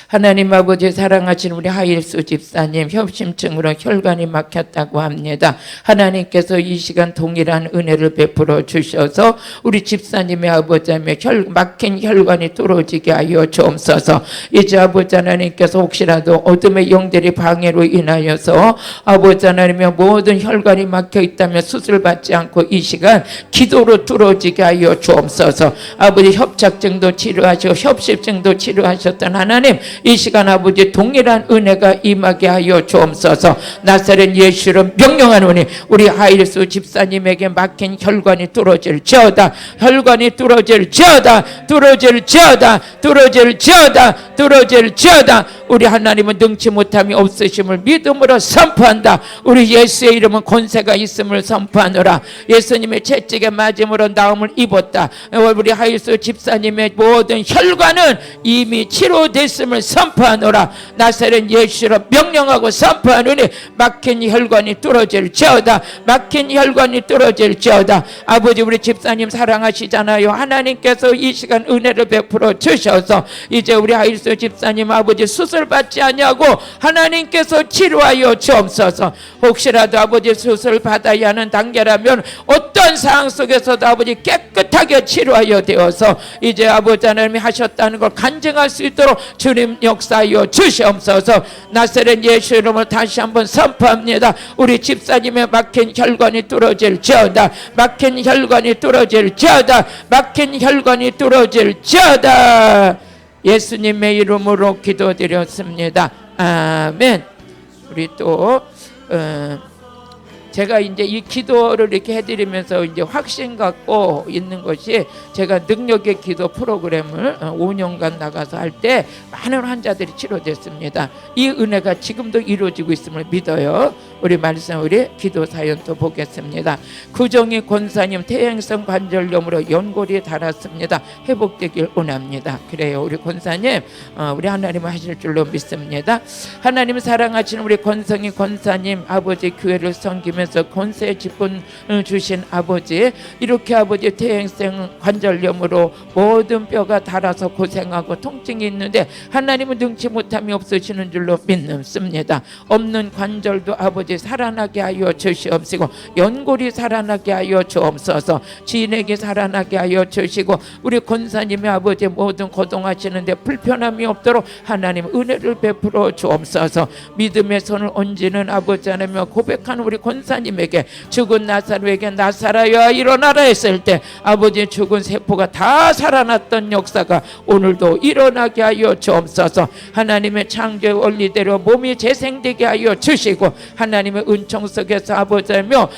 하나님 아버지 사랑하신 우리 한일수 집사님 협심증으로 혈관이 막혔다고 합니다. 하나님께서 이 시간 동일한 은혜를 베풀어 주셔서 우리 집사님의 아버지의 막힌 혈관이 뚫어지게 하여 주옵소서. 이제 아버지 하나님께서 혹시라도 어둠의 영들이 방해로 인하여서 아버지 하나님의 모든 혈관이 막혀 있다면 수술받지 않고 이 시간 기도로 뚫어지게 하여 주옵소서. 아버지 협착증도 치료하시고 협심증도 치료하셨던 하나님 이 시간 아버지 동일한 은혜가 임하게 하여 주옵소서. 나사렛 예수로 명령하노니 우리 하일수 집사님에게 막힌 혈관이 뚫어질지어다. 우리 하나님은 능치 못함이 없으심을 믿음으로 선포한다. 우리 예수의 이름은 권세가 있음을 선포하노라. 예수님의 채찍에 맞음으로 나음을 입었다. 우리 하일수 집사님의 모든 혈관은 이미 치료됐음을 선포하노라. 나사렛 예수로 명령하고 선포하노니 막힌 혈관이 뚫어질지어다. 아버지 우리 집사님 사랑하시잖아요. 하나님께서 이 시간 은혜를 베풀어 주셔서 이제 우리 하일수 집사님 아버지 수술 받지 아니하고 하나님께서 치료하여 주옵소서. 혹시라도 아버지 수술 받아야 하는 단계라면 어떤 상황 속에서도 아버지 깨끗하게 치료하여 되어서 이제 아버지 하나님이 하셨다는 걸 간증할 수 있도록 주님 역사하여 주시옵소서. 나사렛 예수 이름으로 다시 한번 선포합니다. 우리 집사님의 막힌 혈관이 뚫어질지어다. 예수님의 이름으로 기도드렸습니다. 아멘. 우리 또 제가 이제 이 기도를 이렇게 해드리면서 이제 확신 갖고 있는 것이, 제가 능력의 기도 프로그램을 5년간 나가서 할 때 많은 환자들이 치료됐습니다. 이 은혜가 지금도 이루어지고 있음을 믿어요. 우리 말씀, 우리 기도 사연 또 보겠습니다. 구정희 권사님 퇴행성 관절염으로 연골이 닳았습니다. 회복되길 원합니다. 그래요, 우리 권사님, 우리 하나님 하실 줄로 믿습니다. 하나님 사랑하시는 우리 권성희 권사님 아버지 교회를 섬기면서 권세 직분 주신 아버지, 이렇게 아버지 퇴행성 관절염으로 모든 뼈가 닳아서 고생하고 통증이 있는데 하나님은 능치 못함이 없으시는 줄로 믿습니다. 없는 관절도 아버지 살아나게 하여 주시옵시고, 연골이 살아나게 하여 주옵소서. 지인에게 살아나게 하여 주시고, 우리 권사님의 아버지 모든 고동하시는데 불편함이 없도록 하나님 은혜를 베풀어 주옵소서. 믿음의 손을 얹는 아버지 하나님과 고백하는 우리 권사님에게 죽은 나사로에게 나사로야 일어나라 했을 때 아버지 죽은 세포가 다 살아났던 역사가 오늘도 일어나게 하여 주옵소서. 하나님의 창조의 원리대로 몸이 재생되게 하여 주시고, 하나님의 은총 속에서 아버지며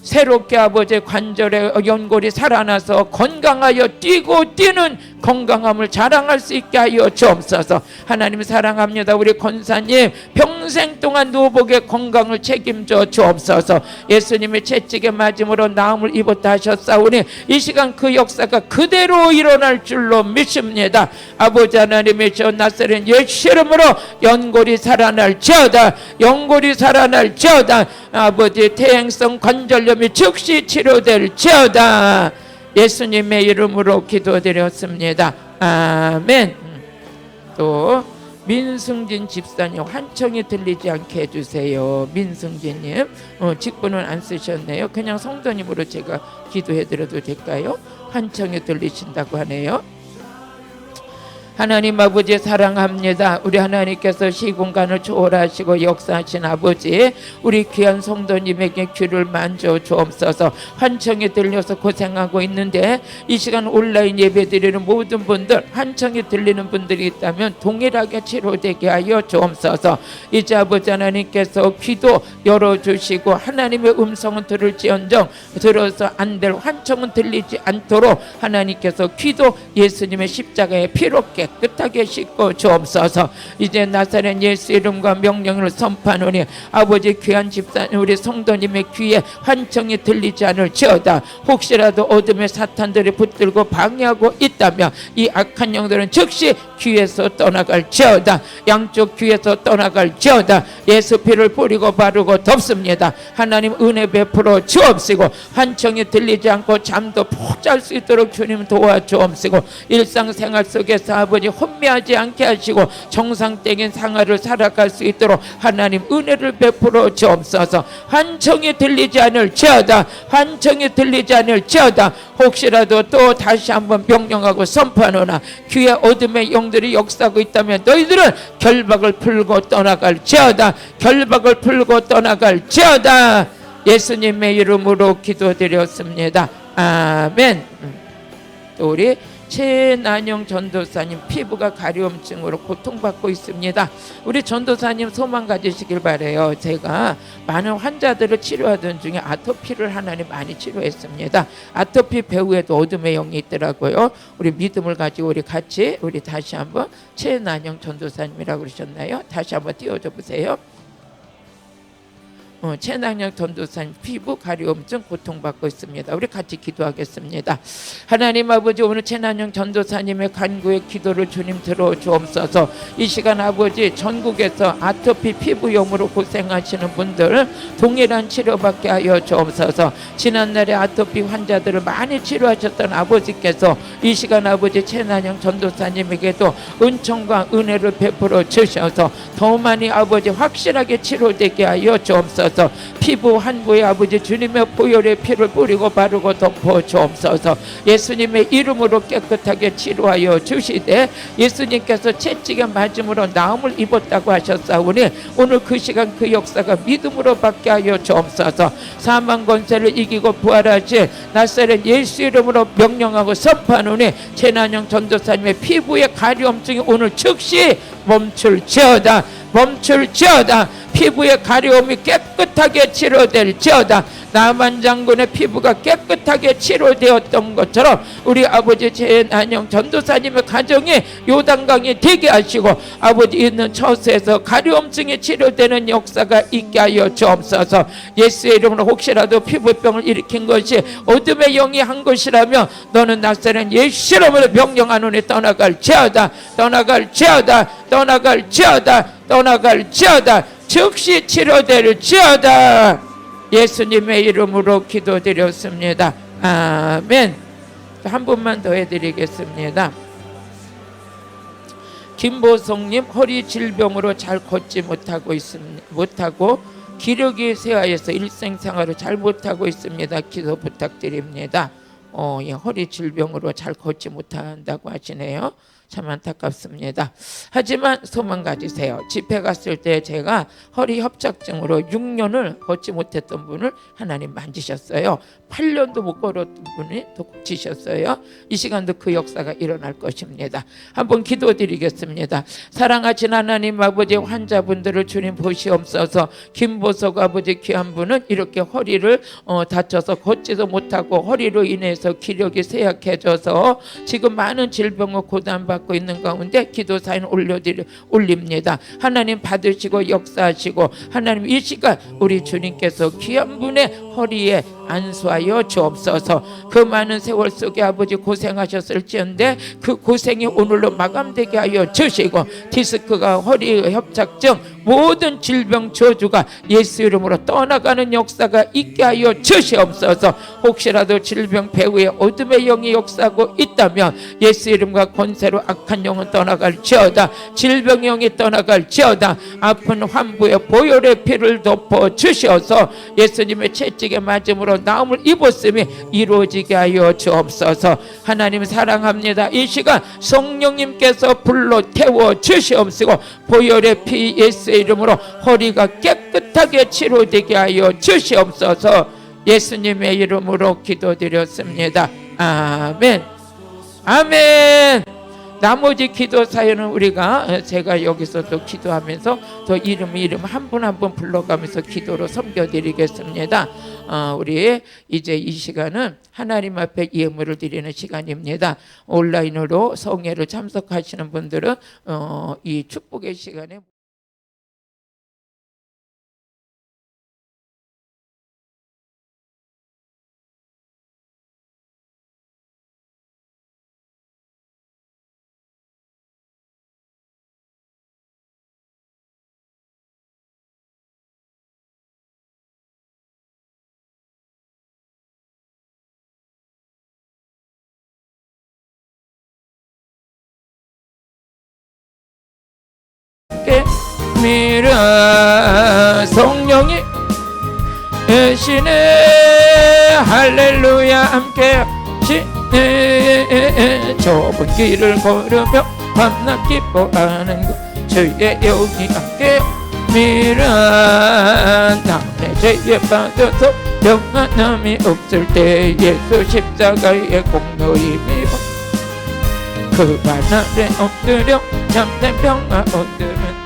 새롭게 아버지 관절의 연골이 살아나서 건강하여 뛰고 뛰는 건강함을 자랑할 수 있게 하여 주옵소서. 하나님 사랑합니다. 우리 권사님 평생 동안 누복의 건강을 책임져 주옵소서. 예수님의 채찍에 맞음으로 나음을 입었다 하셨사오니 이 시간 그 역사가 그대로 일어날 줄로 믿습니다. 아버지 하나님의 저 나사렛 예수 이름으로 연골이 살아날지어다, 연골이 살아날지어다. 아버지 퇴행성 관절염이 즉시 치료될지어다. 예수님의 이름으로 기도드렸습니다. 아멘. 또 민승진 집사님, 환청이 들리지 않게 해주세요. 민승진님, 직분은 안 쓰셨네요. 그냥 성도님으로 제가 기도해드려도 될까요? 환청이 들리신다고 하네요. 하나님 아버지 사랑합니다. 우리 하나님께서 시공간을 초월하시고 역사하신 아버지, 우리 귀한 성도님에게 귀를 만져 주옵소서. 환청이 들려서 고생하고 있는데 이 시간 온라인 예배 드리는 모든 분들, 환청이 들리는 분들이 있다면 동일하게 치료되게 하여 주옵소서. 이제 아버지 하나님께서 귀도 열어주시고 하나님의 음성은 들을지언정 들어서 안 될 환청은 들리지 않도록 하나님께서 귀도 예수님의 십자가의 피로 깨끗하게 씻고 주옵소서. 이제 나사렛 예수 이름과 명령을 선포하노니 아버지 귀한 집사 우리 성도님의 귀에 환청이 들리지 않을지어다. 혹시라도 어둠의 사탄들이 붙들고 방해하고 있다면 이 악한 영들은 즉시 귀에서 떠나갈지어다. 양쪽 귀에서 떠나갈지어다. 예수 피를 뿌리고 바르고 덮습니다. 하나님 은혜 베풀어 주옵시고, 환청이 들리지 않고 잠도 푹 잘 수 있도록 주님 도와주옵시고, 일상생활 속에서 아버지 혼미하지 않게 하시고 정상적인 생활을 살아갈 수 있도록 하나님 은혜를 베풀어 주옵소서. 환청이 들리지 않을지어다, 환청이 들리지 않을지어다. 혹시라도 또 다시 한번 명령하고 선포하노나 귀에 어둠의 영들이 역사하고 있다면 너희들은 결박을 풀고 떠나갈지어다, 결박을 풀고 떠나갈지어다. 예수님의 이름으로 기도드렸습니다. 아멘. 또 우리 최난영 전도사님 피부가 가려움증으로 고통받고 있습니다. 우리 전도사님 소망 가지시길 바래요. 제가 많은 환자들을 치료하던 중에 아토피를 하나님 많이 치료했습니다. 아토피 배후에도 어둠의 영이 있더라고요. 우리 믿음을 가지고 우리 같이 우리 다시 한번 최난영 전도사님이라고 그러셨나요? 다시 한번 띄워줘 보세요. 최난영 전도사님 피부 가려움증 고통받고 있습니다. 우리 같이 기도하겠습니다. 하나님 아버지, 오늘 최난영 전도사님의 간구의 기도를 주님 들어주옵소서. 이 시간 아버지 전국에서 아토피 피부염으로 고생하시는 분들 동일한 치료받게 하여 주옵소서. 지난날에 아토피 환자들을 많이 치료하셨던 아버지께서 이 시간 아버지 최난영 전도사님에게도 은총과 은혜를 베풀어 주셔서 더 많이 아버지 확실하게 치료되게 하여 주옵소서. 피부 환부에 아버지 주님의 보혈의 피를 뿌리고 바르고 덮어 주옵소서. 예수님의 이름으로 깨끗하게 치료하여 주시되 예수님께서 채찍에 맞음으로 나음을 입었다고 하셨사오니 오늘 그 시간 그 역사가 믿음으로 받게 하여 주옵소서. 사망 권세를 이기고 부활하신 나사렛 예수 이름으로 명령하고 선포하노니 최난영 전도사님의 피부의 가려움증이 오늘 즉시 멈출지어다, 멈출지어다. 피부의 가려움이 깨끗하게 치료될지어다. 나만 장군의 피부가 깨끗하게 치료되었던 것처럼 우리 아버지 최난영 전도사님의 가정에 요단강이 되게 하시고 아버지 있는 처소에서 가려움증이 치료되는 역사가 있게 하여 주옵소서. 예수의 이름으로 혹시라도 피부병을 일으킨 것이 어둠의 영이 한 것이라면 너는 나사렛 예수 이름으로 명령하노니 떠나갈지어다. 떠나갈지어다. 떠나갈지어다. 떠나갈지어다. 즉시 치료될지어다. 예수님의 이름으로 기도드렸습니다. 아멘. 한 분만 더 해드리겠습니다. 김보성님, 허리 질병으로 잘 걷지 못하고 기력이 쇠하여서 일생생활을 잘 못하고 있습니다. 기도 부탁드립니다. 허리 질병으로 잘 걷지 못한다고 하시네요. 참 안타깝습니다. 하지만 소망 가지세요. 집회 갔을 때 제가 허리 협착증으로 6년을 걷지 못했던 분을 하나님 만지셨어요. 8년도 못 걸었던 분이 또 고치셨어요. 이 시간도 그 역사가 일어날 것입니다. 한번 기도드리겠습니다. 사랑하신 하나님 아버지, 환자분들을 주님 보시옵소서. 김보석 아버지 귀한 분은 이렇게 허리를 다쳐서 걷지도 못하고 허리로 인해서 기력이 쇠약해져서 지금 많은 질병을 고단받고 있는 가운데 기도 사연 올립니다. 하나님 받으시고 역사하시고 하나님 이 시간 우리 주님께서 귀한 분의 허리에 안수하여 주옵소서. 그 많은 세월 속에 아버지 고생하셨을지언데 그 고생이 오늘로 마감되게 하여 주시고 디스크가 허리 협착증 모든 질병 저주가 예수 이름으로 떠나가는 역사가 있게 하여 주시옵소서. 혹시라도 질병 배후에 어둠의 영이 역사하고 있다면 예수 이름과 권세로 악한 영은 떠나갈지어다. 질병 영이 떠나갈지어다. 아픈 환부의 보혈의 피를 덮어 주셔서 예수님의 채찍에 맞음으로 나음을 입었음이 이루어지게 하여 주옵소서. 하나님 사랑합니다. 이 시간 성령님께서 불러 태워 주시옵시고 보혈의 피 예수의 이름으로 허리가 깨끗하게 치료되게 하여 주시옵소서. 예수님의 이름으로 기도드렸습니다. 아멘. 아멘. 나머지 기도 사연은 우리가 제가 여기서 또 기도하면서 또 이름 한 분 한 분 불러가면서 기도로 섬겨드리겠습니다. 우리 이제 이 시간은 하나님 앞에 예물을 드리는 시간입니다. 온라인으로 성회를 참석하시는 분들은 이 축복의 시간에 미라 성령이 계시네. 할렐루야 함께 하시네. 좁은 길을 걸으며 밤낮 기뻐하는 것 주의 영이 함께 미라. 남의 죄에 빠져서 평안함이 없을 때 예수 십자가의 공로 힘입어 그 발 아래 엎드려 참된 평화 얻으면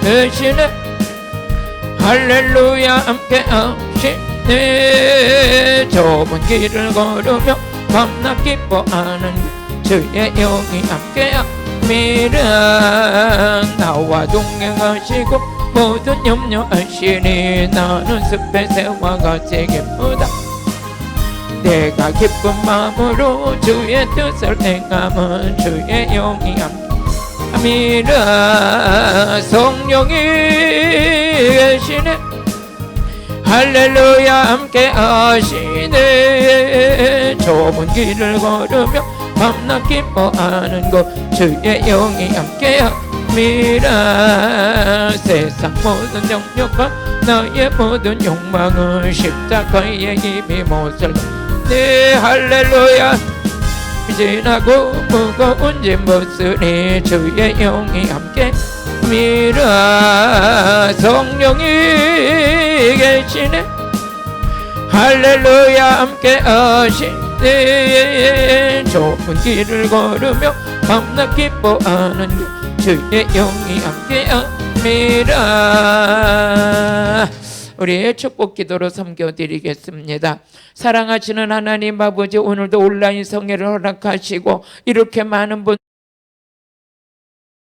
대신에 할렐루야 함께 하시네. 좁은 길을 걸으며 밤낮 기뻐하는 주의 영이 함께 함이라. 나와 동행하시고 모든 염려하시니 나는 숲의 새와 같이 기쁘다. 내가 기쁜 마음으로 주의 뜻을 행함은 주의 영이 함께 미라. 성령이 계시네. 할렐루야 함께 하시네. 좁은 길을 걸으며 밤낮 기뻐하는 곳 주의 영이 함께 합니다. 세상 모든 영역과 나의 모든 욕망은 십자가의 힘이 못을 네. 할렐루야. 지나고 무거운 짐 벗으니 주의 영이 함께 미라. 성령이 계시네. 할렐루야 함께 하시네. 내 좋은 길을 걸으며 밤낮 기뻐하는 주의 영이 함께합니다. 우리의 축복 기도로 섬겨드리겠습니다. 사랑하시는 하나님 아버지, 오늘도 온라인 성회를 허락하시고 이렇게 많은 분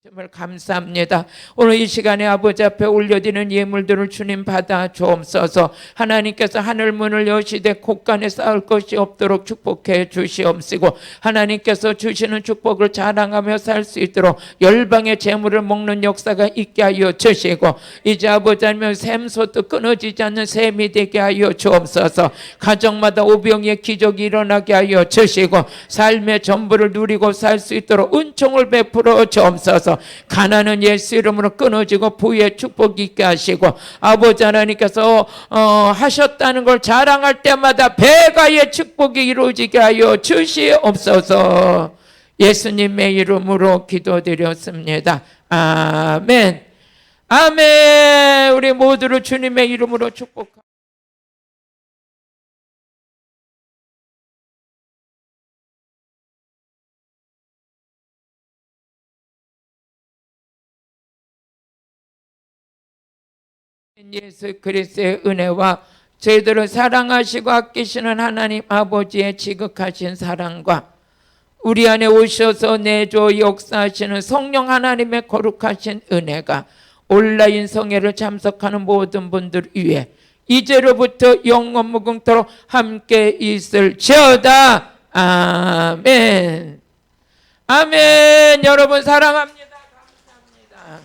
정말 감사합니다. 오늘 이 시간에 아버지 앞에 올려드리는 예물들을 주님 받아 주옵소서. 하나님께서 하늘문을 여시되 곳간에 쌓을 것이 없도록 축복해 주시옵시고, 하나님께서 주시는 축복을 자랑하며 살 수 있도록 열방의 재물을 먹는 역사가 있게 하여 주시고, 이제 아버지 하나님 샘솟도 끊어지지 않는 샘이 되게 하여 주옵소서. 가정마다 오병이의 기적이 일어나게 하여 주시고, 삶의 전부를 누리고 살 수 있도록 은총을 베풀어 주옵소서. 가난은 예수 이름으로 끊어지고 부의 축복이 있게 하시고, 아버지 하나님께서 하셨다는 걸 자랑할 때마다 배가의 축복이 이루어지게 하여 주시옵소서. 예수님의 이름으로 기도드렸습니다. 아멘. 아멘. 우리 모두를 주님의 이름으로 축복합니다. 예수 그리스도의 은혜와 저희들을 사랑하시고 아끼시는 하나님 아버지의 지극하신 사랑과 우리 안에 오셔서 내조 역사하시는 성령 하나님의 거룩하신 은혜가 온라인 성회를 참석하는 모든 분들 위해 이제로부터 영원 무궁토록 함께 있을지어다. 아멘. 아멘. 여러분 사랑합니다. 감사합니다.